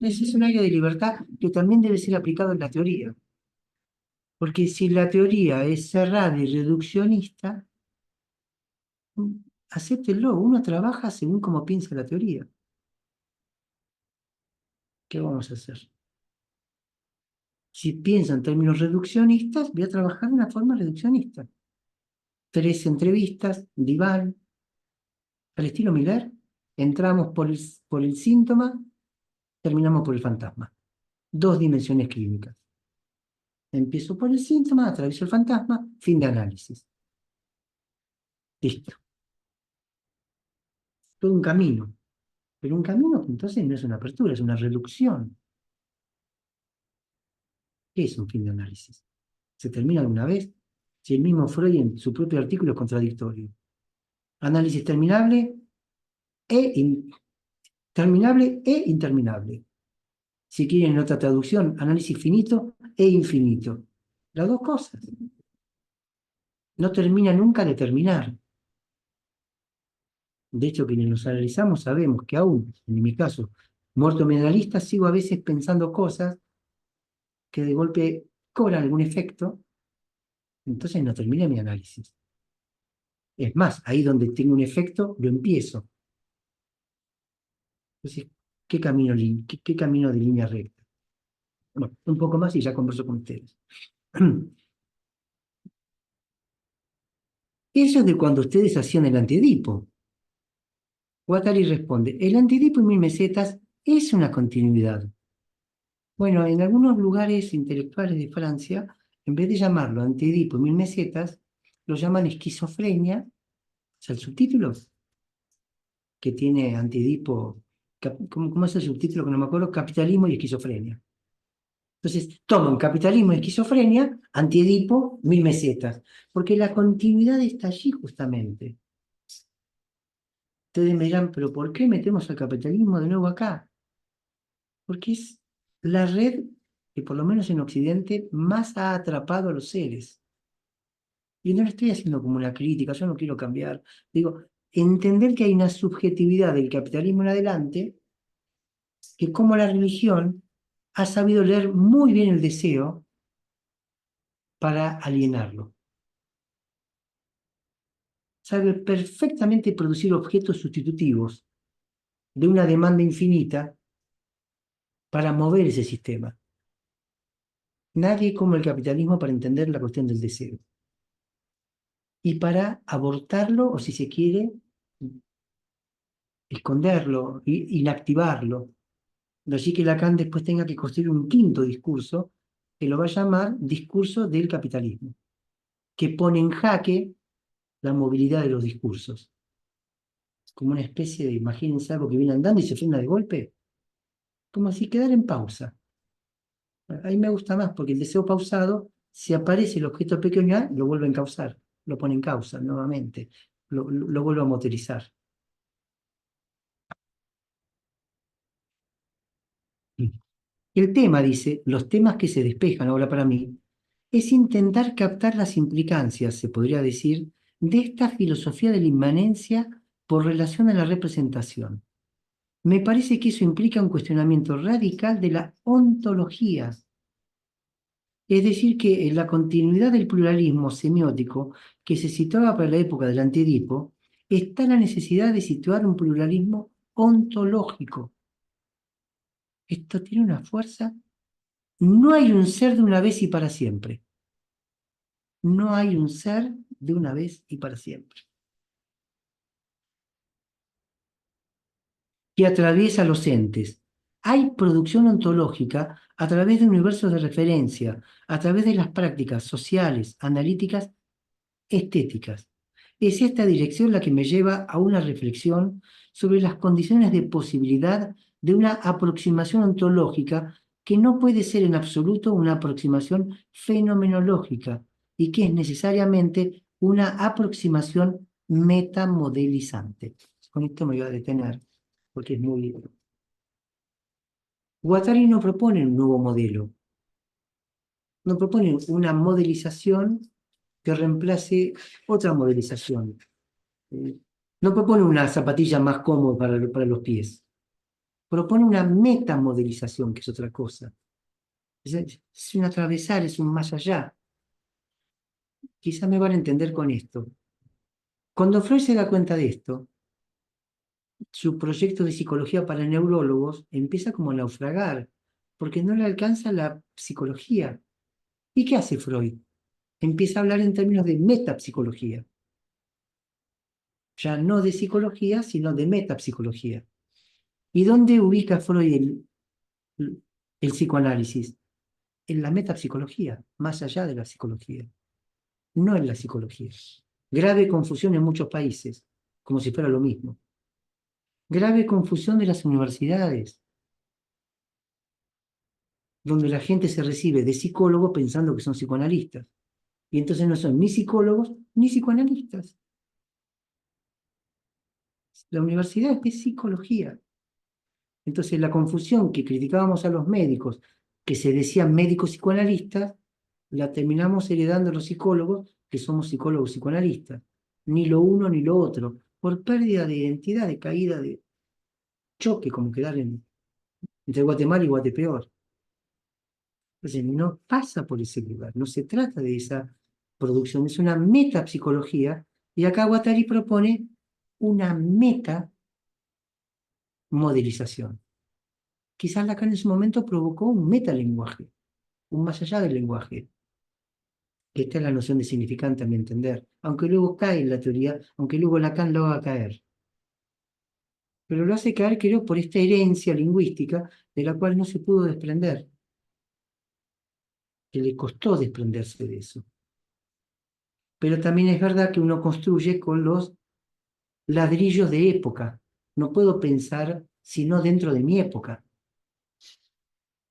Ese es un área de libertad que también debe ser aplicado en la teoría. Porque si la teoría es cerrada y reduccionista, acéptenlo, uno trabaja según cómo piensa la teoría. ¿Qué vamos a hacer? Si pienso en términos reduccionistas, voy a trabajar de una forma reduccionista. 3 entrevistas, diván, al estilo Miller, entramos por el síntoma, terminamos por el fantasma. 2 dimensiones clínicas. Empiezo por el síntoma, atravieso el fantasma, fin de análisis. Listo. Todo un camino. Pero un camino que entonces no es una apertura, es una reducción. ¿Qué es un fin de análisis? ¿Se termina alguna vez? Si el mismo Freud en su propio artículo es contradictorio. Análisis terminable e interminable. Si quieren otra traducción, análisis finito e infinito. Las dos cosas. No termina nunca de terminar. De hecho, quienes nos analizamos sabemos que aún, en mi caso, muerto mentalista, sigo a veces pensando cosas que de golpe cobran algún efecto, entonces no terminé mi análisis. Es más, ahí donde tengo un efecto, lo empiezo. Entonces, ¿qué camino de línea recta? Bueno, un poco más y ya converso con ustedes. Eso es de cuando ustedes hacían el antiedipo. Guattari responde, el antiedipo en 1000 mesetas es una continuidad. Bueno, en algunos lugares intelectuales de Francia, en vez de llamarlo antiedipo en 1000 mesetas, lo llaman esquizofrenia, o sea, el subtítulo que tiene antiedipo, ¿cómo es el subtítulo que no me acuerdo? Capitalismo y esquizofrenia. Entonces, toman capitalismo y esquizofrenia, antiedipo, 1000 mesetas, porque la continuidad está allí justamente. Ustedes me dirán, pero ¿por qué metemos al capitalismo de nuevo acá? Porque es la red que, por lo menos en Occidente, más ha atrapado a los seres. Y no le estoy haciendo como una crítica, yo no quiero cambiar. Digo, entender que hay una subjetividad del capitalismo en adelante, que como la religión ha sabido leer muy bien el deseo para alienarlo. Sabe perfectamente producir objetos sustitutivos de una demanda infinita para mover ese sistema. Nadie como el capitalismo para entender la cuestión del deseo. Y para abortarlo, o si se quiere, esconderlo, inactivarlo. De allí que Lacan después tenga que construir un quinto discurso que lo va a llamar discurso del capitalismo, que pone en jaque la movilidad de los discursos. Como una especie de, imagínense algo que viene andando y se frena de golpe, como si quedara en pausa. Ahí me gusta más porque el deseo pausado, si aparece el objeto pequeño A, lo vuelve a encauzar, lo pone en causa nuevamente, lo vuelve a motorizar. El tema, dice, los temas que se despejan ahora para mí, es intentar captar las implicancias, se podría decir, de esta filosofía de la inmanencia por relación a la representación. Me parece que eso implica un cuestionamiento radical de la ontología, es decir, que en la continuidad del pluralismo semiótico que se situaba para la época del Antiedipo, está la necesidad de situar un pluralismo ontológico. Esto tiene una fuerza. No hay un ser de una vez y para siempre. No hay un ser de una vez y para siempre. Que atraviesa los entes. Hay producción ontológica a través de universos de referencia, a través de las prácticas sociales, analíticas, estéticas. Es esta dirección la que me lleva a una reflexión sobre las condiciones de posibilidad de una aproximación ontológica que no puede ser en absoluto una aproximación fenomenológica y que es necesariamente una aproximación metamodelizante. Con esto me voy a detener porque es muy... Guattari no propone un nuevo modelo, no propone una modelización que reemplace otra modelización. Eh, No propone una zapatilla más cómoda para los pies, propone una metamodelización, que es otra cosa. Es un atravesar, es un más allá. Quizás me van a entender con esto. Cuando Freud se da cuenta de esto, su proyecto de psicología para neurólogos empieza como a naufragar, porque no le alcanza la psicología. ¿Y qué hace Freud? Empieza a hablar en términos de metapsicología, ya no de psicología, sino de metapsicología. ¿Y dónde ubica Freud el psicoanálisis? En la metapsicología, más allá de la psicología, no en la psicología. Grave confusión en muchos países, como si fuera lo mismo. Grave confusión de las universidades, donde la gente se recibe de psicólogo pensando que son psicoanalistas. Y entonces no son ni psicólogos ni psicoanalistas. La universidad es de psicología. Entonces la confusión que criticábamos a los médicos, que se decían médicos psicoanalistas, la terminamos heredando los psicólogos, que somos psicólogos psicoanalistas. Ni lo uno ni lo otro, por pérdida de identidad, de caída, de choque, como quedar entre Guatemala y Guatepeor. Entonces no pasa por ese lugar, no se trata de esa producción, es una metapsicología, y acá Guattari propone una metamodelización. Quizás Lacan en su momento provocó un metalenguaje, un más allá del lenguaje, que esta es la noción de significante a mi entender, aunque luego cae en la teoría, aunque luego Lacan lo haga caer. Pero lo hace caer, creo, por esta herencia lingüística de la cual no se pudo desprender, que le costó desprenderse de eso. Pero también es verdad que uno construye con los ladrillos de época. No puedo pensar sino dentro de mi época.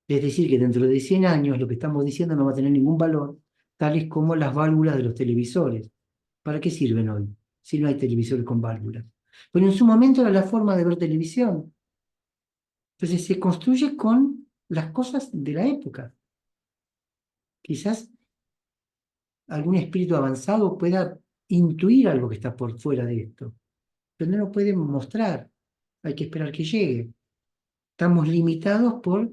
Es decir, que dentro de 100 años lo que estamos diciendo no va a tener ningún valor, tales como las válvulas de los televisores. ¿Para qué sirven hoy si no hay televisores con válvulas? Pero en su momento era la forma de ver televisión. Entonces se construye con las cosas de la época. Quizás algún espíritu avanzado pueda intuir algo que está por fuera de esto, pero no lo puede mostrar. Hay que esperar que llegue. Estamos limitados por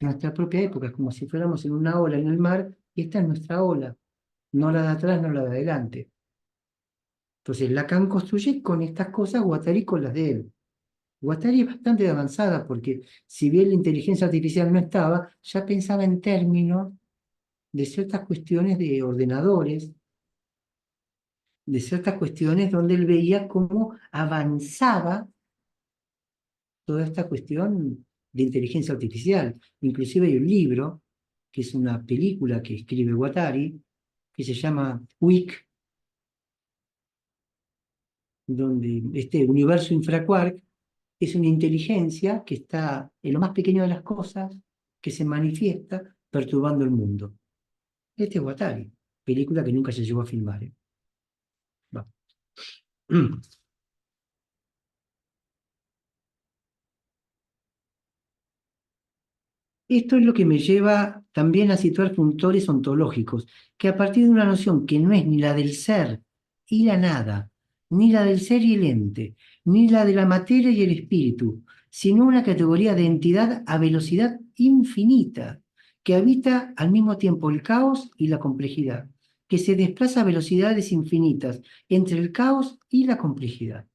nuestra propia época, es como si fuéramos en una ola en el mar y esta es nuestra ola, no la de atrás, no la de adelante. Entonces Lacan construye con estas cosas, Guattari con las de él. Guattari es bastante avanzada porque si bien la inteligencia artificial no estaba, ya pensaba en términos de ciertas cuestiones de ordenadores, de ciertas cuestiones donde él veía cómo avanzaba toda esta cuestión de inteligencia artificial. Inclusive hay un libro, que es una película que escribe Guattari, que se llama Weak, donde este universo infraquark es una inteligencia que está en lo más pequeño de las cosas, que se manifiesta perturbando el mundo. Este es Guattari, película que nunca se llegó a filmar. Va. Esto es lo que me lleva también a situar funtores ontológicos, que a partir de una noción que no es ni la del ser y la nada, ni la del ser y el ente, ni la de la materia y el espíritu, sino una categoría de entidad a velocidad infinita, que habita al mismo tiempo el caos y la complejidad, que se desplaza a velocidades infinitas entre el caos y la complejidad.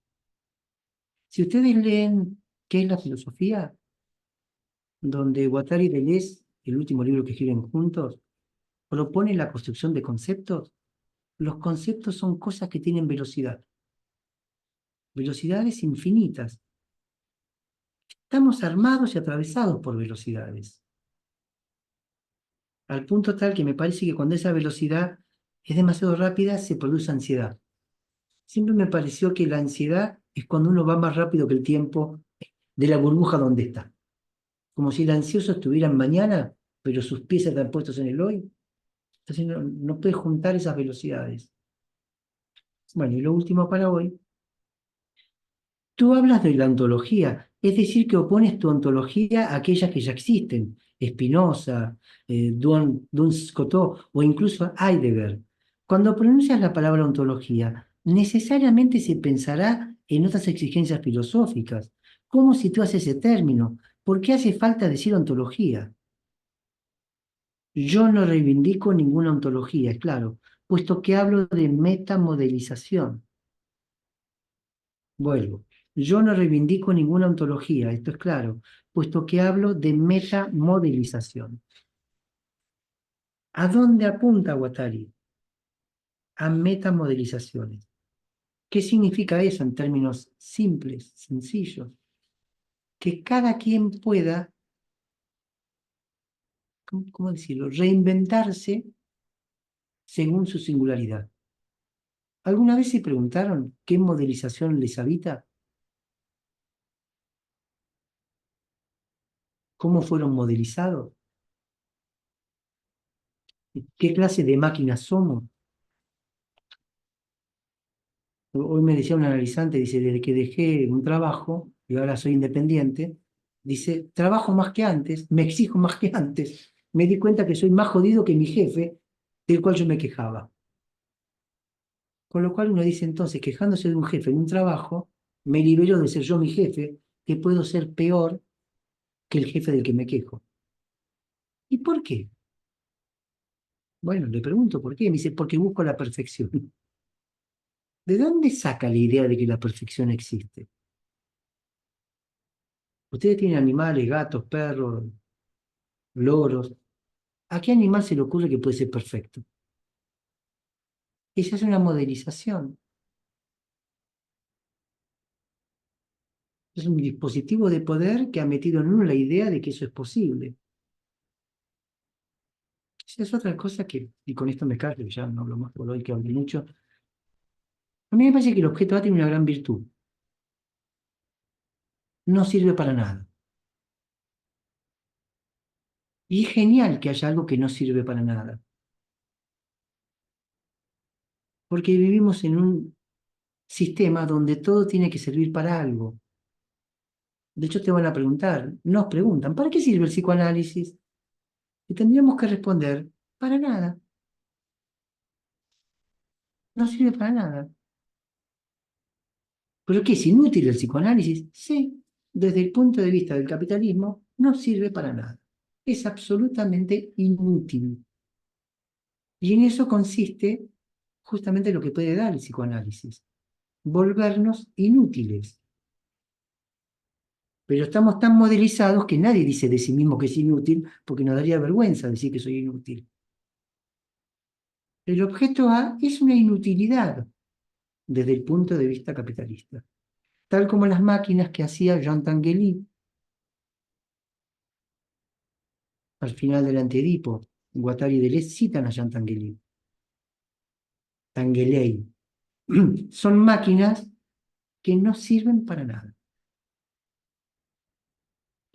Si ustedes leen ¿Qué es la filosofía?, donde Guattari y Deleuze, el último libro que escriben juntos, propone la construcción de conceptos, los conceptos son cosas que tienen velocidad, velocidades infinitas. Estamos armados y atravesados por velocidades, al punto tal que me parece que cuando esa velocidad es demasiado rápida se produce ansiedad. Siempre me pareció que la ansiedad es cuando uno va más rápido que el tiempo de la burbuja donde está. Como si el ansioso estuviera en mañana, pero sus pies están puestos en el hoy. Entonces no puede juntar esas velocidades. Bueno, y lo último para hoy. Tú hablas de la ontología, es decir, que opones tu ontología a aquellas que ya existen, Spinoza, Duns Scotus o incluso Heidegger. Cuando pronuncias la palabra ontología, necesariamente se pensará en otras exigencias filosóficas. ¿Cómo sitúas ese término? ¿Por qué hace falta decir ontología? Yo no reivindico ninguna ontología, es claro, puesto que hablo de metamodelización. Vuelvo. Yo no reivindico ninguna ontología, esto es claro, puesto que hablo de metamodelización. ¿A dónde apunta Guattari? A metamodelizaciones. ¿Qué significa eso en términos simples, sencillos? Que cada quien pueda, ¿cómo decirlo?, reinventarse según su singularidad. ¿Alguna vez se preguntaron qué modelización les habita? ¿Cómo fueron modelizados? ¿Qué clase de máquinas somos? Hoy me decía un analizante, dice, desde que dejé un trabajo y ahora soy independiente, dice, trabajo más que antes, me exijo más que antes, me di cuenta que soy más jodido que mi jefe, del cual yo me quejaba. Con lo cual uno dice entonces, quejándose de un jefe en un trabajo, me libero de ser yo mi jefe, que puedo ser peor que el jefe del que me quejo. ¿Y por qué? Bueno, le pregunto por qué. Me dice, porque busco la perfección. ¿De dónde saca la idea de que la perfección existe? Ustedes tienen animales, gatos, perros, loros. ¿A qué animal se le ocurre que puede ser perfecto? Esa es una modelización. Es un dispositivo de poder que ha metido en uno la idea de que eso es posible. Esa es otra cosa que, y con esto me callo, ya no hablo más por hoy que hablé mucho. A mí me parece que el objeto A tiene una gran virtud. No sirve para nada. Y es genial que haya algo que no sirve para nada. Porque vivimos en un sistema donde todo tiene que servir para algo. De hecho, te van a preguntar, nos preguntan, ¿para qué sirve el psicoanálisis? Y tendríamos que responder, para nada, no sirve para nada. ¿Pero qué es inútil el psicoanálisis? Sí, desde el punto de vista del capitalismo, no sirve para nada. Es absolutamente inútil. Y en eso consiste justamente lo que puede dar el psicoanálisis, volvernos inútiles. Pero estamos tan modelizados que nadie dice de sí mismo que es inútil porque nos daría vergüenza decir que soy inútil. El objeto A es una inutilidad desde el punto de vista capitalista, tal como las máquinas que hacía Jean Tinguely al final del Antiedipo. Guattari y Deleuze citan a Jean Tinguely. Tinguely. Son máquinas que no sirven para nada.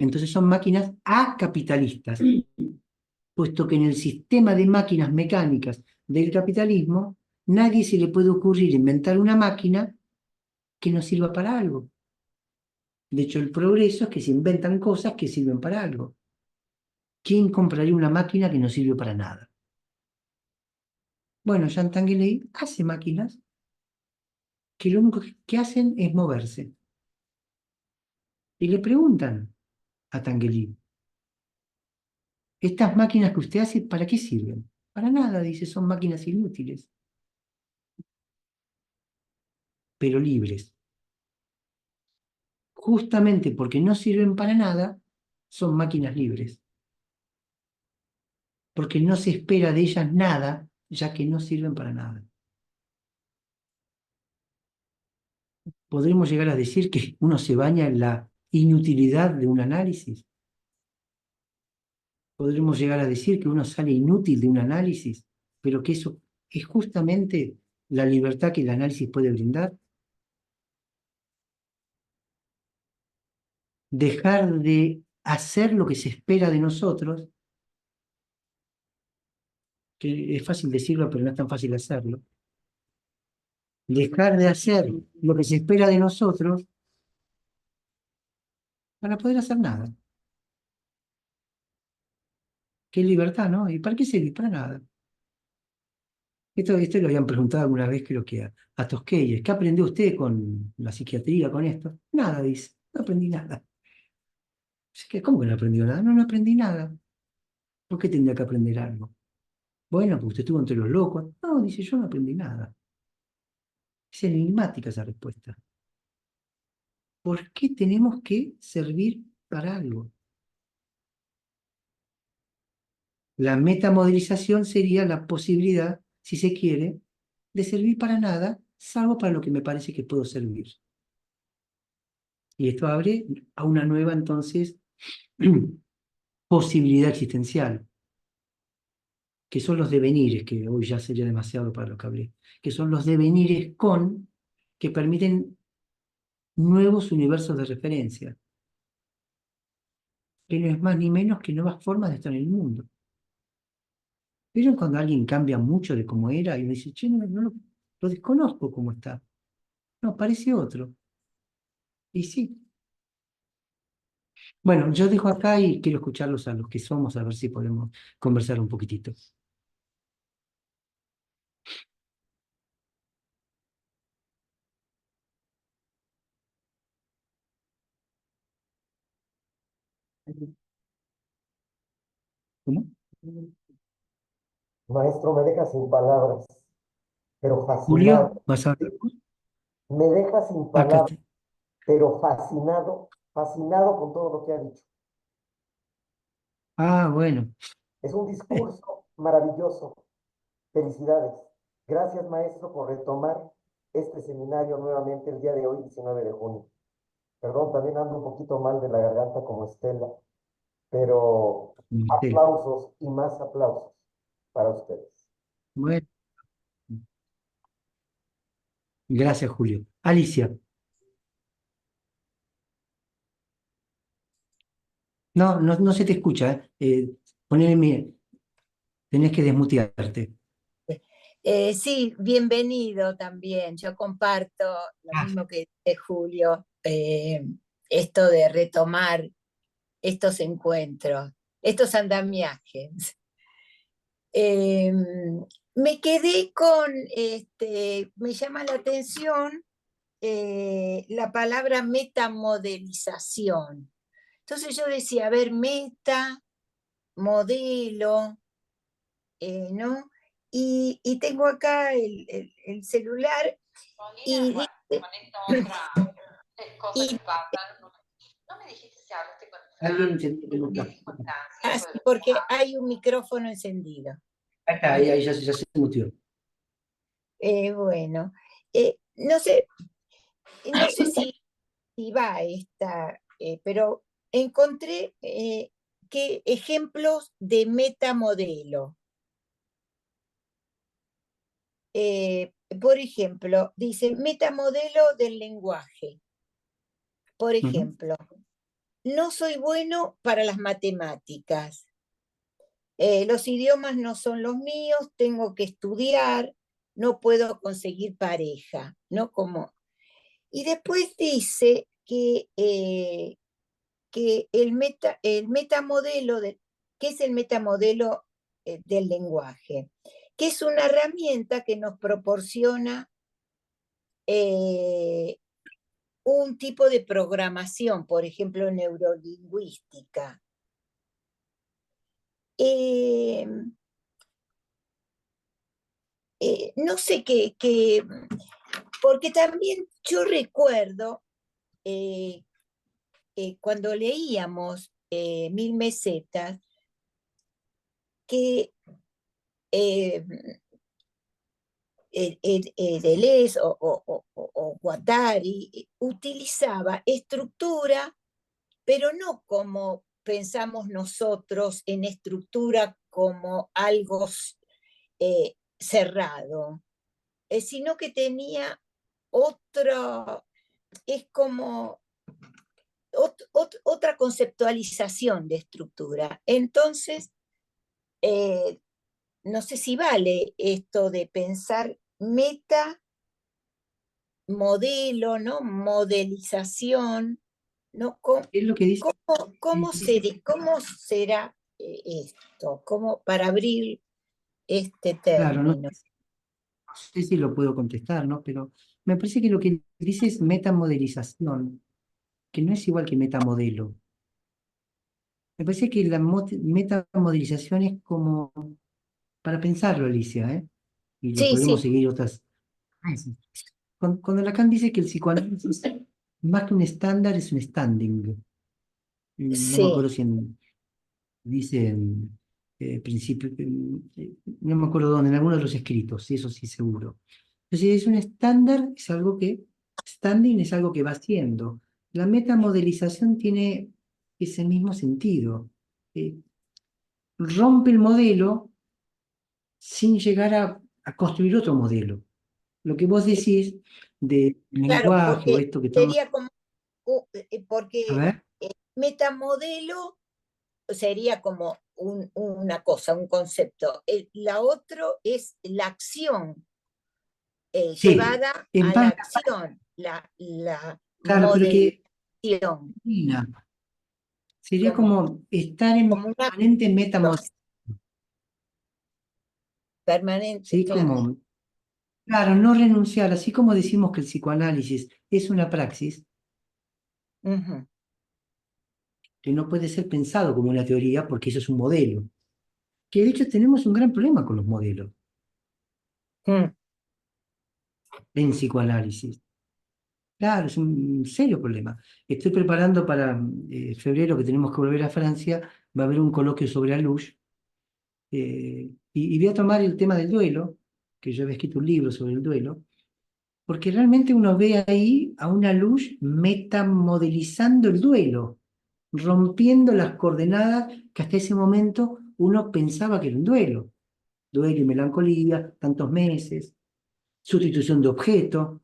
Entonces son máquinas acapitalistas, puesto que en el sistema de máquinas mecánicas del capitalismo, nadie se le puede ocurrir inventar una máquina que no sirva para algo. De hecho, el progreso es que se inventan cosas que sirven para algo. ¿Quién compraría una máquina que no sirve para nada? Bueno, Jean Tanguy hace máquinas que lo único que hacen es moverse. Y le preguntan a Tanguy, ¿estas máquinas que usted hace, para qué sirven? Para nada, dice, son máquinas inútiles, pero libres. Justamente porque no sirven para nada, son máquinas libres. Porque no se espera de ellas nada, ya que no sirven para nada. ¿Podremos llegar a decir que uno se baña en la inutilidad de un análisis? ¿Podremos llegar a decir que uno sale inútil de un análisis, pero que eso es justamente la libertad que el análisis puede brindar? Dejar de hacer lo que se espera de nosotros, que es fácil decirlo, pero no es tan fácil hacerlo. Dejar de hacer lo que se espera de nosotros para poder hacer nada. Qué libertad, ¿no? ¿Y para qué servir? Para nada. Esto lo habían preguntado alguna vez, creo que a Tosquelles. ¿Qué aprendió usted con la psiquiatría, con esto? Nada, dice. No aprendí nada. Así que, ¿cómo que no aprendió nada? No, no aprendí nada. ¿Por qué tendría que aprender algo? Bueno, porque usted estuvo entre los locos. No, dice, yo no aprendí nada. Es enigmática esa respuesta. ¿Por qué tenemos que servir para algo? La metamodelización sería la posibilidad, si se quiere, de servir para nada, salvo para lo que me parece que puedo servir. Y esto abre a una nueva, entonces, posibilidad existencial, que son los devenires, que hoy ya sería demasiado para lo que hablé, que son los devenires que permiten nuevos universos de referencia, que no es más ni menos que nuevas formas de estar en el mundo. Pero cuando alguien cambia mucho de cómo era y uno dice, che, lo desconozco cómo está. No, parece otro. Y sí. Bueno, yo dejo acá y quiero escucharlos a los que somos, a ver si podemos conversar un poquitito. ¿Cómo?
Maestro, me deja sin palabras, pero fascinado.
Julio, ¿vas a hablar vos?
Me deja sin
Acá
palabras,
está.
pero fascinado, fascinado con todo lo que ha dicho.
Ah, bueno.
Es un discurso maravilloso. Felicidades. Gracias, maestro, por retomar este seminario nuevamente el día de hoy, 19 de junio. Perdón, también ando un poquito mal de la garganta como Estela, pero
Marcelo.
aplausos y más aplausos para ustedes.
Bueno, gracias, Julio. Alicia, no, no, no se te escucha, ¿eh? Tenés que desmutearte.
Sí, bienvenido también. Yo comparto lo
Ah,
mismo que dice Julio, esto de retomar estos encuentros, estos andamiajes. Eh, Me quedé con, me llama la atención la palabra metamodelización. Entonces yo decía, a ver, meta, modelo, ¿no? Y tengo acá el celular y dice, y,
alguien se mutea.
así porque hay un micrófono encendido.
Acá, ahí ya se muteó.
Bueno, no sé, no sé si va esta, pero encontré que ejemplos de metamodelo. Por ejemplo, dice metamodelo del lenguaje. Por
Ujú.
ejemplo, no soy bueno para las matemáticas. Los idiomas no son los míos, tengo que estudiar, no puedo conseguir pareja, ¿no? Y después dice que el metamodelo, ¿qué es el metamodelo del lenguaje? Que es una herramienta que nos proporciona un tipo de programación, por ejemplo, neurolingüística. Eh, no sé porque también yo recuerdo cuando leíamos 1000 mesetas, que eh, Deleuze o Guattari utilizaba estructura, pero no como pensamos nosotros en estructura como algo cerrado, sino que tenía otro, es como otra conceptualización de estructura. Entonces, no sé si vale esto de pensar meta, modelo, ¿no? Modelización, ¿no?
Es lo que dice,
¿Cómo será esto? Para abrir este
claro, no
término?
sé si lo puedo contestar, ¿no? Pero me parece que lo que dice es metamodelización, que no es igual que metamodelo. Me parece que la metamodelización es como, para pensarlo, Alicia, ¿eh? Y lo
Sí,
podemos
sí,
seguir otras veces. Cuando Lacan dice que el psicoanálisis, más que un estándar, es un standing. No me
sí,
acuerdo si dice en principio, no me acuerdo dónde, en alguno de los escritos, sí, eso sí seguro. Entonces, es un estándar, es algo que, standing es algo que va haciendo. La metamodelización tiene ese mismo sentido. Eh, Rompe el modelo sin llegar a construir otro modelo. Lo que vos decís de
claro,
lenguaje o
porque
esto que estamos...
sería como,
A
porque
ver,
metamodelo sería como una cosa, un concepto. La otra es la acción
sí,
llevada
en
a la
pan,
acción, la
claro, pero que
modelización,
mira, sería
como,
como estar en
como una
permanente metamodelación,
permanente,
¿sí?
claro.
Como, claro, no renunciar, así como decimos que el psicoanálisis es una praxis
Ujú,
que no puede ser pensado como una teoría porque eso es un modelo, que de hecho tenemos un gran problema con los modelos
mm,
en psicoanálisis. Claro, es un serio problema. Estoy preparando para febrero, que tenemos que volver a Francia, va a haber un coloquio sobre Alush, y voy a tomar el tema del duelo, que yo había escrito un libro sobre el duelo, porque realmente uno ve ahí a una Alush metamodelizando el duelo, rompiendo las coordenadas que hasta ese momento uno pensaba que era un duelo. Duelo y melancolía, tantos meses, sustitución de objeto.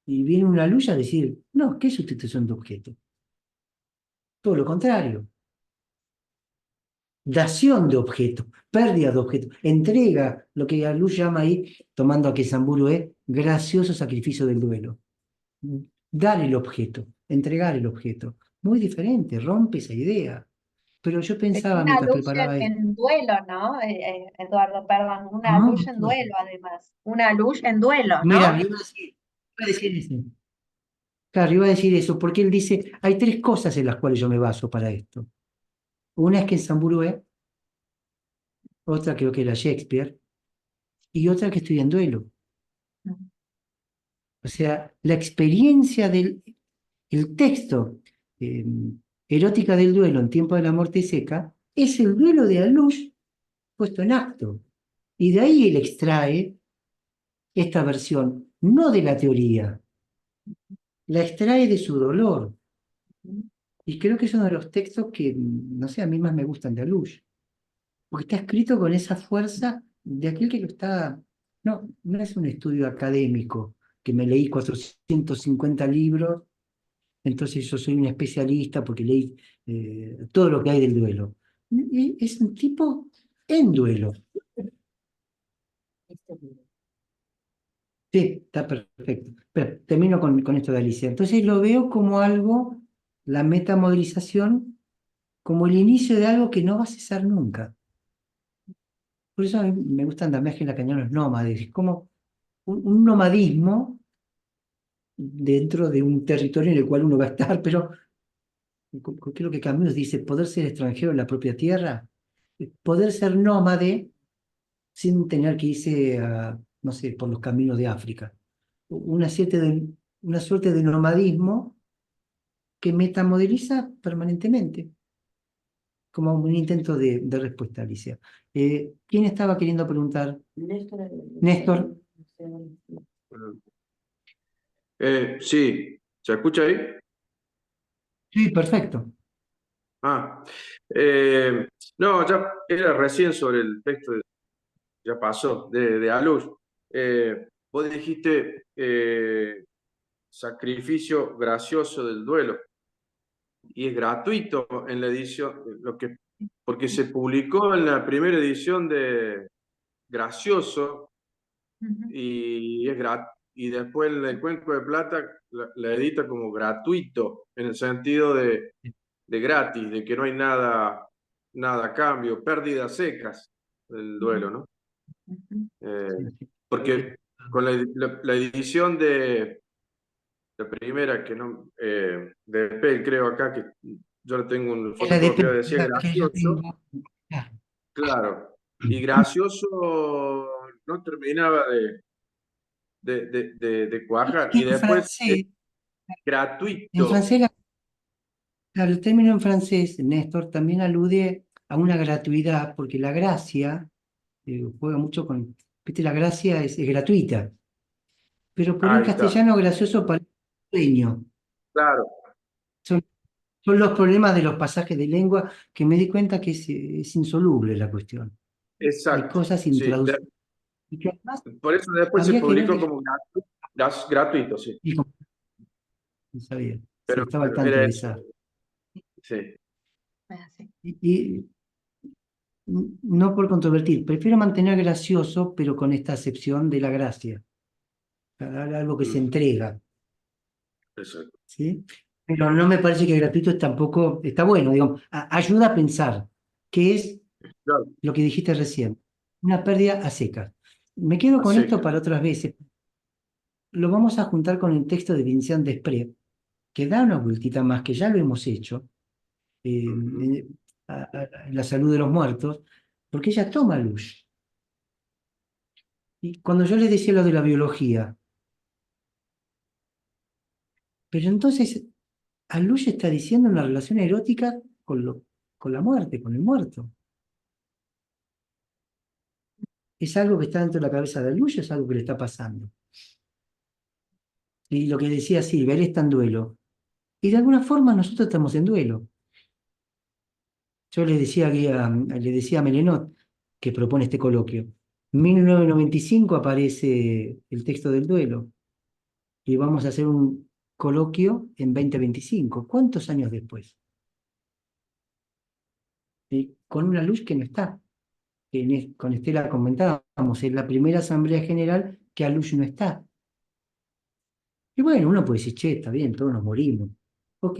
Y viene una luz a decir, no, ¿qué sustitución de objeto? Todo lo contrario. Dación de objeto, pérdida de objeto, entrega, lo que la luz llama ahí, tomando a que Samburu es gracioso sacrificio del duelo. Dar el objeto, entregar el objeto. Muy diferente, rompe esa idea. Pero yo
Es
pensaba
una
mientras
luz
preparaba esto,
en duelo, ¿no? Eduardo, perdón, una luz
muy
en
fuerte.
duelo además. Una luz en duelo,
Mira,
¿no?
iba a decir eso. Claro, iba a decir eso, porque él dice, hay tres cosas en las cuales yo me baso para esto. Una es que en Samburu otra creo que era Shakespeare, y otra que estoy en duelo. O sea, la experiencia del el texto eh, erótica del duelo en tiempo de la muerte seca es el duelo de Alush puesto en acto. Y de ahí él extrae esta versión, no de la teoría, la extrae de su dolor. Y creo que es uno de los textos que, no sé, a mí más me gustan de Alush, porque está escrito con esa fuerza de aquel que lo está... No, no es un estudio académico, que me leí 450 libros entonces yo soy un especialista porque leí todo lo que hay del duelo. Y es un tipo en duelo. Sí, está perfecto. Pero termino con esto de Alicia. Entonces lo veo como algo, la metamodelización, como el inicio de algo que no va a cesar nunca. Por eso a mí me gustan también que los nómades. Es como un nomadismo dentro de un territorio en el cual uno va a estar, pero creo que Camus dice, poder ser extranjero en la propia tierra, poder ser nómade sin tener que irse a, no sé, por los caminos de África. Una una suerte de nomadismo que metamodeliza permanentemente, como un intento de respuesta, Alicia. ¿Quién estaba queriendo preguntar?
Néstor,
Néstor.
Sí, ¿se escucha ahí?
Sí, perfecto.
Ah, eh, no, ya era recién sobre el texto, ya pasó, de Alush. Vos dijiste sacrificio gracioso del duelo, y es gratuito en la edición, porque se publicó en la primera edición de Gracioso, y y después el Cuenco de Plata la edita como gratuito, en el sentido de gratis, de que no hay nada a cambio, pérdidas secas del duelo, ¿no?
Sí, sí.
Porque con la edición de la primera, que no, de Pell, creo acá, que yo la tengo un
Es la de
fotocopiado, decía
la que yo
gracioso,
tengo. Ah,
claro, y gracioso no terminaba de cuajar, y
En
después
francés, en
gratuito.
francés claro, el término en francés, Néstor, también alude a una gratuidad, porque la gracia juega mucho con, viste, la gracia es gratuita, pero por ahí en
Ahí está,
castellano gracioso para sueño.
claro,
Son, son los problemas de los pasajes de lengua que me di cuenta que es insoluble la cuestión. Hay
exacto,
cosas
sí.
intraducibles. Y que además
Por eso después se
habría que ver
publicó
que...
como gratuito, sí.
No sabía, sí,
Pero
estaba al
claro,
tanto
era
de
eso.
esa.
Sí.
Así.
Y no por controvertir, prefiero mantener gracioso, pero con esta acepción de la gracia, algo que se
Mm,
entrega,
exacto.
¿sí? Pero no me parece que gratuito tampoco está bueno, digamos, ayuda a pensar, qué es
Claro,
lo que dijiste recién, una pérdida a secas. Me quedo
a
con esto
seca.
para otras veces. Lo vamos a juntar con el texto de Vincent Desprez, que da una vueltita más, que ya lo hemos hecho,
Ujú.
eh, en la salud de los muertos, porque ella toma luz. Y cuando yo les decía lo de la biología, pero entonces Alush está diciendo una relación erótica con la muerte, con el muerto. Es algo que está dentro de la cabeza de Alush, es algo que le está pasando. Y lo que decía Silvia, él está en duelo. Y de alguna forma nosotros estamos en duelo. Yo le decía a Melenot, que propone este coloquio, en 1995 aparece el texto del duelo y vamos a hacer un coloquio en 2025. ¿Cuántos años después? Y con una luz que no está. Que con Estela comentábamos, es la primera asamblea general que Alush no está. Y bueno, uno puede decir, che, está bien, todos nos morimos. Ok,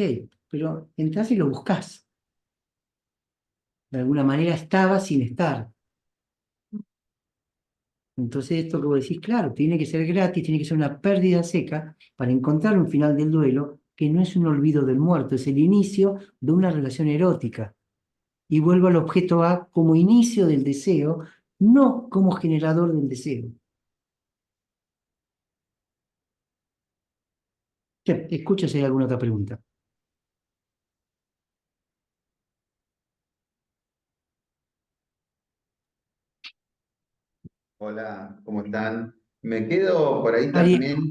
pero entrás y lo buscás. De alguna manera estaba sin estar. Entonces esto que vos decís, claro, tiene que ser gratis, tiene que ser una pérdida seca para encontrar un final del duelo que no es un olvido del muerto, es el inicio de una relación erótica. Y vuelvo al objeto A como inicio del deseo, no como generador del deseo. Escucho si hay alguna otra pregunta.
Hola, ¿cómo están? Me quedo por ahí
Ariel,
también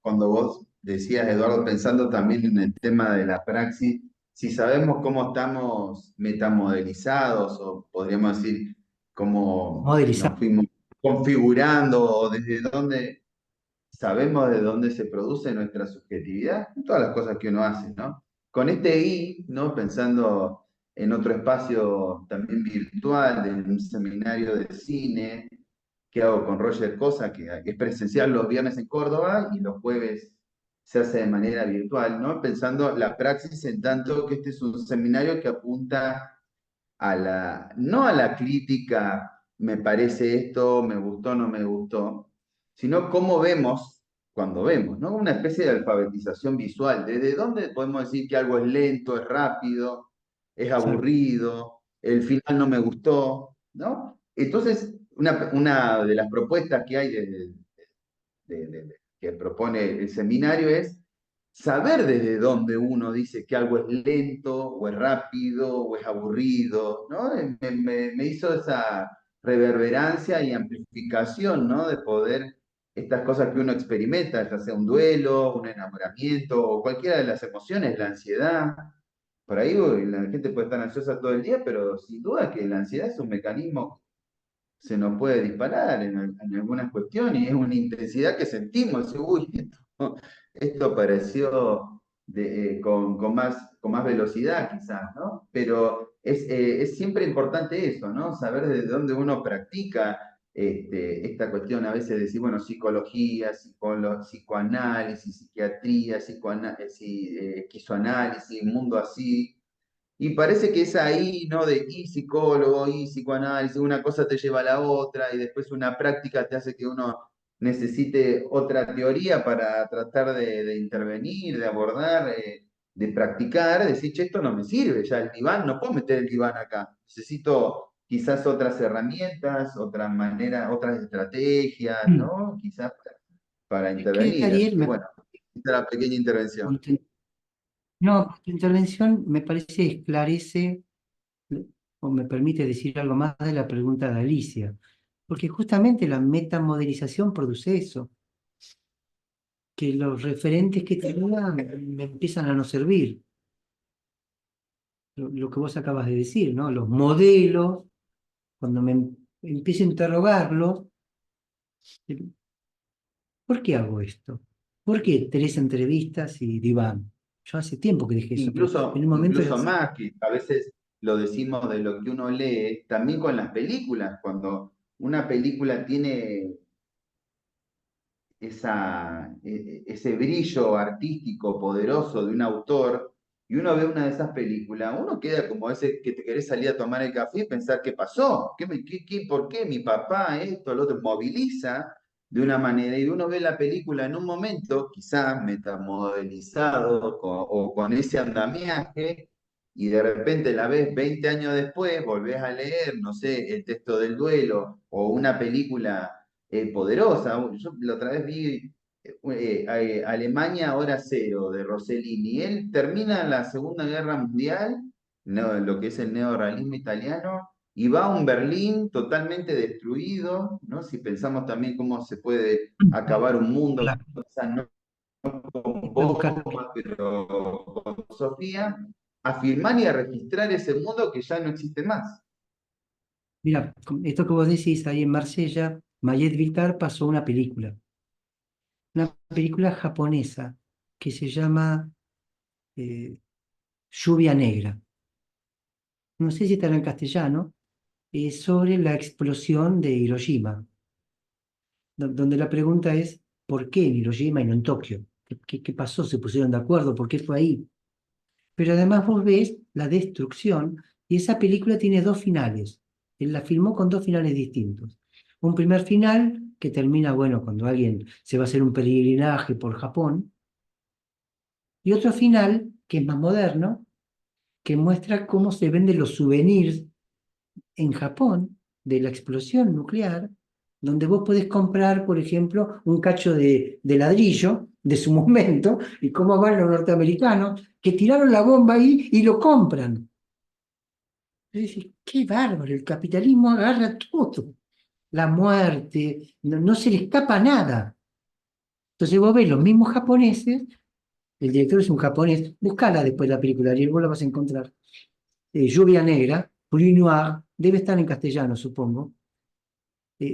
cuando vos decías, Eduardo, pensando también en el tema de la praxis, si sabemos cómo estamos metamodelizados o podríamos decir cómo
modelizar.
nos fuimos configurando o desde dónde sabemos de dónde se produce nuestra subjetividad, en todas las cosas que uno hace, ¿no? Con este I, ¿no? Pensando en otro espacio también virtual, de un seminario de cine que hago con Roger Cosa, que es presencial los viernes en Córdoba y los jueves se hace de manera virtual, ¿no? Pensando la praxis en tanto que este es un seminario que apunta no a la crítica, me parece esto, me gustó, no me gustó, sino cómo vemos cuando vemos, ¿no? Una especie de alfabetización visual. ¿Desde dónde podemos decir que algo es lento, es rápido, es
Exacto.
aburrido, el final no me gustó, ¿no? Entonces, una de las propuestas que hay que propone el seminario es saber desde dónde uno dice que algo es lento, o es rápido, o es aburrido, ¿no? Me hizo esa reverberancia y amplificación, ¿no? De poder, estas cosas que uno experimenta, ya sea un duelo, un enamoramiento, o cualquiera de las emociones, la ansiedad. Por ahí la gente puede estar ansiosa todo el día, pero sin duda que la ansiedad es un mecanismo se nos puede disparar en algunas cuestiones y es una intensidad que sentimos. Uy, esto apareció con más velocidad quizás, ¿no? Pero es siempre importante eso, ¿no? Saber desde dónde uno practica esta cuestión. A veces decir, bueno, psicología, psicoanálisis, psiquiatría, esquizoanálisis, mundo así. Y parece que es ahí, ¿no? De y psicólogo, y psicoanálisis, una cosa te lleva a la otra, y después una práctica te hace que uno necesite otra teoría para tratar de intervenir, de abordar, de practicar, decir, che, esto no me sirve, ya el diván, no puedo meter el diván acá. Necesito quizás otras herramientas, otras maneras, otras estrategias,
Mm.
¿no? Quizás para
Es que,
intervenir. Así
Ariel,
que bueno, esta es la pequeña intervención.
no, tu intervención me parece esclarece o me permite decir algo más de la pregunta de Alicia, porque justamente la metamodelización produce eso, que los referentes que tenía me empiezan a no servir. Lo que vos acabas de decir, ¿no? Los modelos, cuando empiezo a interrogarlos, eh, ¿por qué hago esto? ¿Por qué tres entrevistas y diván? Yo hace tiempo que dije eso, pero en un momento era
Incluso
así.
más, que a veces lo decimos de lo que uno lee, también con las películas, cuando una película tiene ese brillo artístico poderoso de un autor, y uno ve una de esas películas, uno queda como ese que te querés salir a tomar el café y pensar qué pasó, por qué mi papá, esto, lo otro, moviliza de una manera, y uno ve la película en un momento, quizás metamodelizado o con ese andamiaje, y de repente la ves 20 años después, volvés a leer, no sé, el texto del duelo, o una película poderosa. Yo la otra vez vi Alemania Hora Cero de Rossellini. Él termina la Segunda Guerra Mundial, lo que es el neorrealismo italiano, y va a un Berlín totalmente destruido, ¿no? Si pensamos también cómo se puede acabar un mundo,
La,
quizás no con
la educación.
bombas, pero con Sofía, a filmar y a registrar ese mundo que ya no existe más.
Mira, con esto que vos decís, ahí en Marsella, Mayet Vitar pasó una película japonesa que se llama eh, Lluvia Negra. No sé si estará en castellano, es sobre la explosión de Hiroshima, donde la pregunta es, ¿por qué en Hiroshima y no en Tokio? ¿Qué pasó? ¿Se pusieron de acuerdo? ¿Por qué fue ahí? Pero además vos ves la destrucción y esa película tiene dos finales. Él la filmó con dos finales distintos. Un primer final que termina, bueno, cuando alguien se va a hacer un peregrinaje por Japón, y otro final que es más moderno, que muestra cómo se venden los souvenirs en Japón de la explosión nuclear, donde vos podés comprar, por ejemplo, un cacho de ladrillo de su momento, y cómo van los norteamericanos que tiraron la bomba ahí y lo compran. Y decís, qué bárbaro, el capitalismo agarra todo, la muerte, no se le escapa nada. Entonces vos ves los mismos japoneses, el director es un japonés, buscala después la película, y vos la vas a encontrar. Lluvia Negra, Pluie Noire, debe estar en castellano, supongo.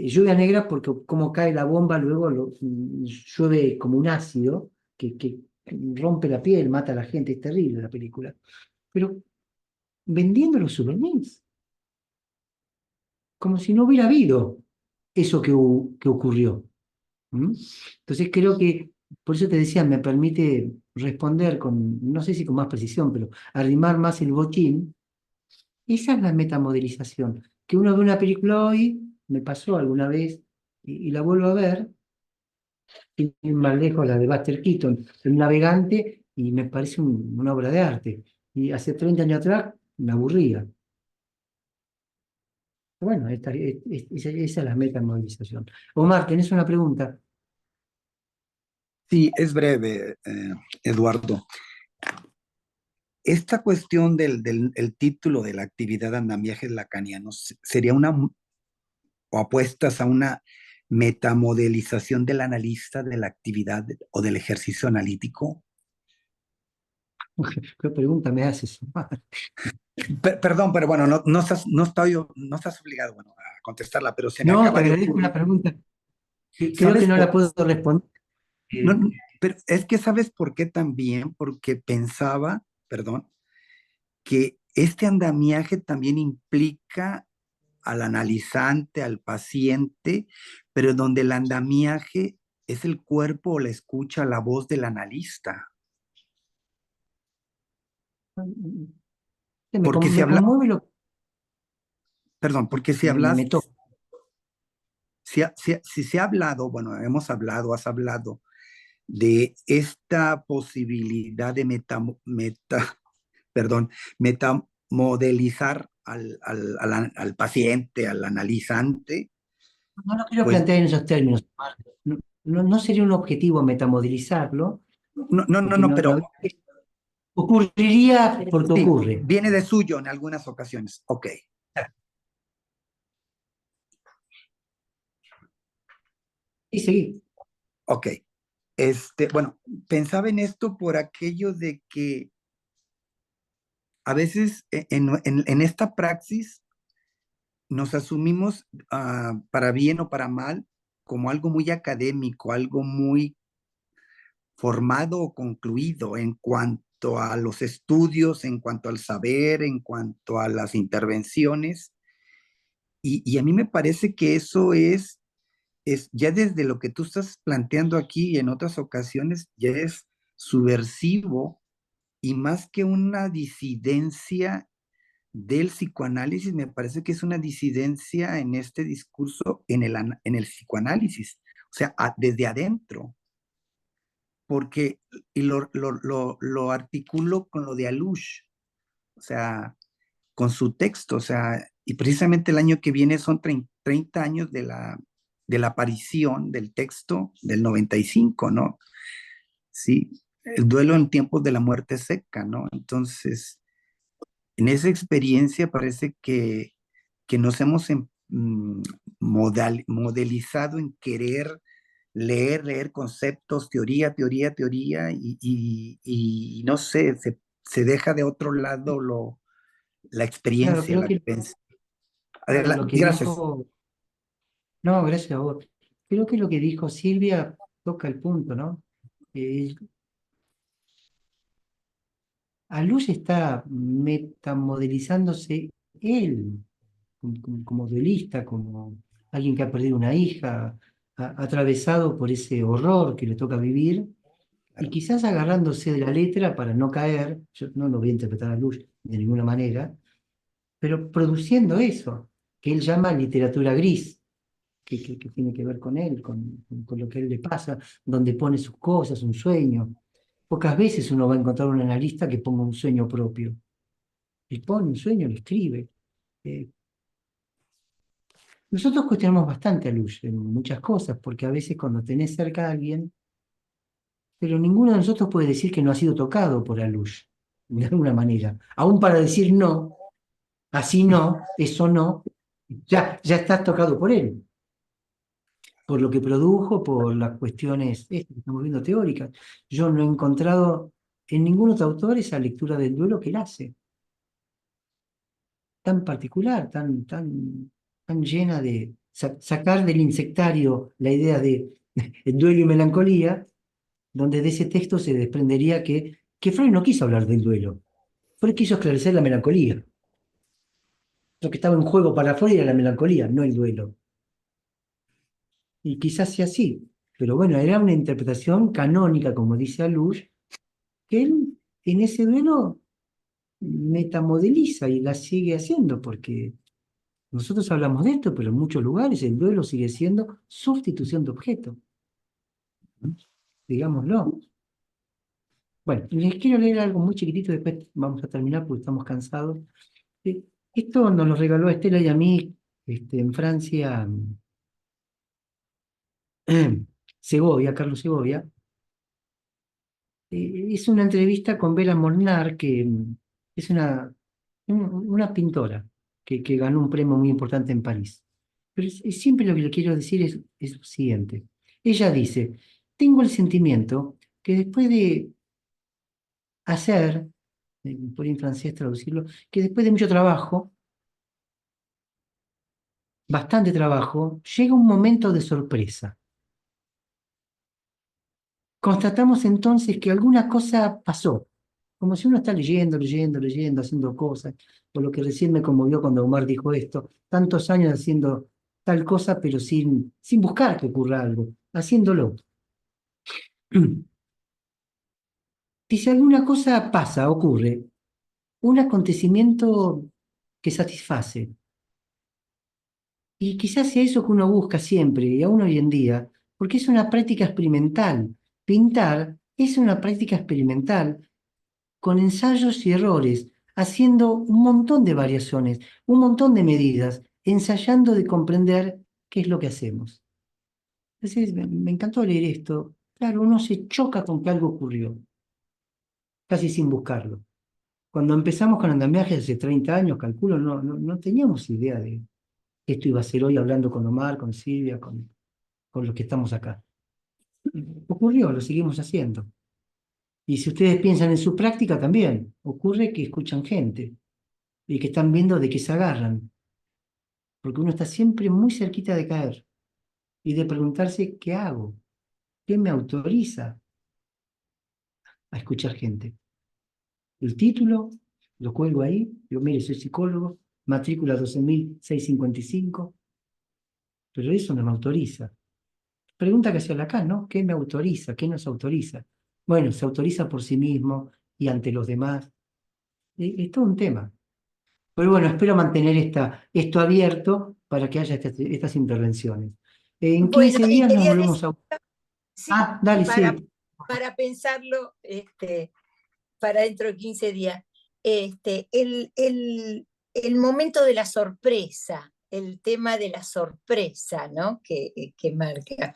lluvia negra porque como cae la bomba, luego llueve como un ácido que rompe la piel, mata a la gente, es terrible la película. Pero vendiendo los souvenirs, como si no hubiera habido eso que ocurrió. ¿Mm? Entonces creo que, por eso te decía, me permite responder con, no sé si con más precisión, pero arrimar más el bochín. Esa es la metamodelización. Que uno ve una película hoy, me pasó alguna vez, y la vuelvo a ver, sin ir más lejos, la de Buster Keaton, El Navegante, y me parece una obra de arte. Y hace 30 años atrás me aburría. Bueno, esa es la metamodelización. Omar, ¿tenés una pregunta?
Sí, es breve, Eduardo. Esta cuestión el título de la actividad andamiajes lacanianos sería o apuestas a una metamodelización del analista de la actividad o del ejercicio analítico.
¿Qué pregunta me haces, Omar?
Perdón, pero bueno, no estás obligado, bueno, a contestarla, pero se me
No, te
acaba de
agradezco la
ocurrir.
pregunta. Creo que
¿Sabes
no la
por
puedo responder.
no, pero es que sabes por qué también? Porque pensaba, perdón, que este andamiaje también implica al analizante, al paciente, pero donde el andamiaje es el cuerpo o la escucha, la voz del analista. Porque si
Me
habla,
conmueve lo
perdón, porque si
me
hablas,
toca.
si se ha hablado, bueno, hemos hablado, has hablado de esta posibilidad de perdón, metamodelizar al paciente, al analizante,
No lo quiero
pues
plantear en esos términos, Omar. No sería un objetivo metamodelizarlo, porque
no, pero
ocurriría porque
sí,
ocurre.
viene de suyo en algunas ocasiones. Ok,
Y seguí.
ok. Bueno, pensaba en esto por aquello de que a veces en esta praxis nos asumimos para bien o para mal como algo muy académico, algo muy formado o concluido en cuanto a los estudios, en cuanto al saber, en cuanto a las intervenciones. Y a mí me parece que eso es ya desde lo que tú estás planteando aquí y en otras ocasiones, ya es subversivo y más que una disidencia del psicoanálisis, me parece que es una disidencia en este discurso en el psicoanálisis, o sea, desde adentro, porque y lo articulo con lo de Alush, o sea, con su texto, o sea, y precisamente el año que viene son 30 años de la aparición del texto del 95, ¿no? Sí, el duelo en tiempos de la muerte seca, ¿no? Entonces, en esa experiencia parece que nos hemos modelizado en querer leer conceptos, teoría, y no sé, se deja de otro lado la
Claro,
experiencia,
creo
la
que
vivencia.
claro, lo que
Gracias.
dijo, no, gracias a vos. Creo que lo que dijo Silvia toca el punto, ¿no? Eh, Alush está metamodelizándose él, como duelista, como alguien que ha perdido una hija, atravesado por ese horror que le toca vivir, y
Claro.
quizás agarrándose de la letra para no caer, yo no lo voy a interpretar a Alush de ninguna manera, pero produciendo eso, que él llama literatura gris, que tiene que ver con él, con lo que a él le pasa, donde pone sus cosas, un sueño. Pocas veces uno va a encontrar un analista que ponga un sueño propio. Él pone un sueño, lo escribe. Eh, Nosotros cuestionamos bastante a Lush en muchas cosas, porque a veces cuando tenés cerca a alguien, pero ninguno de nosotros puede decir que no ha sido tocado por Alush, de alguna manera. Aún para decir no, así no, eso no, ya estás tocado por él, por lo que produjo, por las cuestiones que estamos viendo teóricas. Yo no he encontrado en ningún otro autor esa lectura del duelo que él hace, tan particular, tan llena sacar del insectario la idea de el duelo y melancolía, donde de ese texto se desprendería que Freud no quiso hablar del duelo. Freud quiso esclarecer la melancolía. Lo que estaba en juego para Freud era la melancolía, no el duelo. Y quizás sea así, pero bueno, era una interpretación canónica, como dice Alush, que él en ese duelo metamodeliza y la sigue haciendo, porque nosotros hablamos de esto, pero en muchos lugares el duelo sigue siendo sustitución de objeto. Digámoslo. Bueno, les quiero leer algo muy chiquitito, después vamos a terminar porque estamos cansados. Esto nos lo regaló a Estela y a mí en Francia, Segovia, Carlos Segovia. Es una entrevista con Bella Molnar, que es una pintora que ganó un premio muy importante en París. Pero siempre lo que le quiero decir es lo siguiente. Ella dice, tengo el sentimiento que después de hacer, por en francés traducirlo, que después de mucho trabajo, bastante trabajo, llega un momento de sorpresa. Constatamos entonces que alguna cosa pasó, como si uno está leyendo, haciendo cosas, por lo que recién me conmovió cuando Omar dijo esto, tantos años haciendo tal cosa, pero sin buscar que ocurra algo, haciéndolo. Dice, alguna cosa pasa, ocurre, un acontecimiento que satisface. Y quizás sea eso que uno busca siempre, y aún hoy en día, porque es una práctica experimental. Pintar es una práctica experimental, con ensayos y errores, haciendo un montón de variaciones, un montón de medidas, ensayando de comprender qué es lo que hacemos. Entonces, me encantó leer esto. Claro, uno se choca con que algo ocurrió, casi sin buscarlo. Cuando empezamos con andamiaje hace 30 años, calculo, no teníamos idea de que esto iba a ser hoy hablando con Omar, con Silvia, con los que estamos acá. Ocurrió, lo seguimos haciendo. Y si ustedes piensan en su práctica también, ocurre que escuchan gente y que están viendo de qué se agarran, porque uno está siempre muy cerquita de caer y de preguntarse qué hago, qué me autoriza a escuchar gente. El título lo cuelgo ahí, digo, mire, soy psicólogo, matrícula 12.655, pero eso no me autoriza. Pregunta que hacía Lacan, ¿no? ¿Qué me autoriza? ¿Qué nos autoriza? Bueno, se autoriza por sí mismo y ante los demás. Es todo un tema. Pero bueno, espero mantener esto abierto para que haya estas intervenciones. En
Bueno,
15
y
días nos
quería
volvemos
decir,
a...
sí,
Ah, dale, sí.
para pensarlo, para dentro de 15 días, el momento de la sorpresa, el tema de la sorpresa, ¿no? Que marca.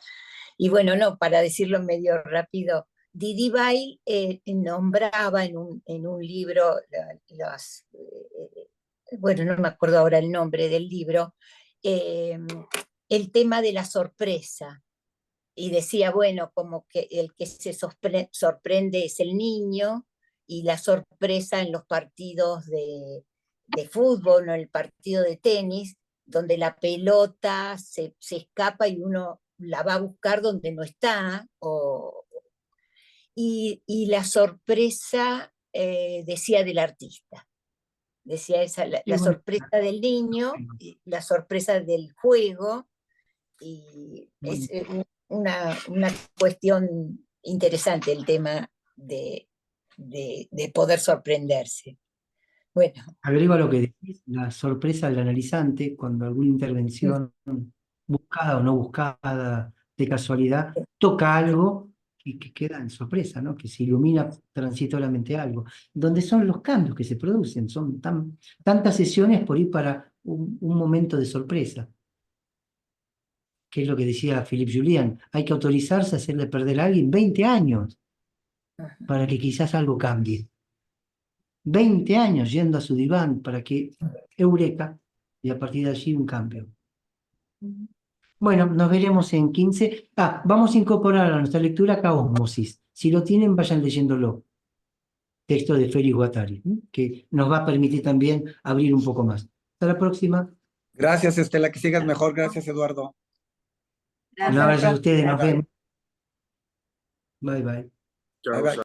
Y bueno, no, para decirlo medio rápido, Didi Bay nombraba en un libro, bueno, no me acuerdo ahora el nombre del libro, eh, el tema de la sorpresa. Y decía, bueno, como que el que se sorprende es el niño, y la sorpresa en los partidos de fútbol o en el partido de tenis, donde la pelota se escapa y uno la va a buscar donde no está, y la sorpresa, decía, del artista. Decía esa,
Y
la
bueno,
sorpresa del niño, y la sorpresa del juego, y
bueno,
es una cuestión interesante el tema de poder sorprenderse. Bueno,
agrego a lo que decís, la sorpresa del analizante cuando alguna intervención buscada o no buscada de casualidad toca algo y que queda en sorpresa, ¿no? Que se ilumina transitoriamente algo. Donde son los cambios que se producen, son tantas sesiones por ir para un momento de sorpresa, que es lo que decía Philippe Julien. Hay que autorizarse a hacerle perder a alguien 20 años para que quizás algo cambie. 20 años yendo a su diván para que eureka, y a partir de allí un cambio. Bueno, nos veremos en 15. Vamos a incorporar a nuestra lectura acá Ósmosis. Si lo tienen, vayan leyéndolo. Texto de Félix Guattari, que nos va a permitir también abrir un poco más. Hasta la próxima.
Gracias, Estela, que sigas mejor. Gracias, Eduardo.
Un abrazo a ustedes, nos
Bye, bye.
vemos. Bye, bye.
Chao,
Bye, bye.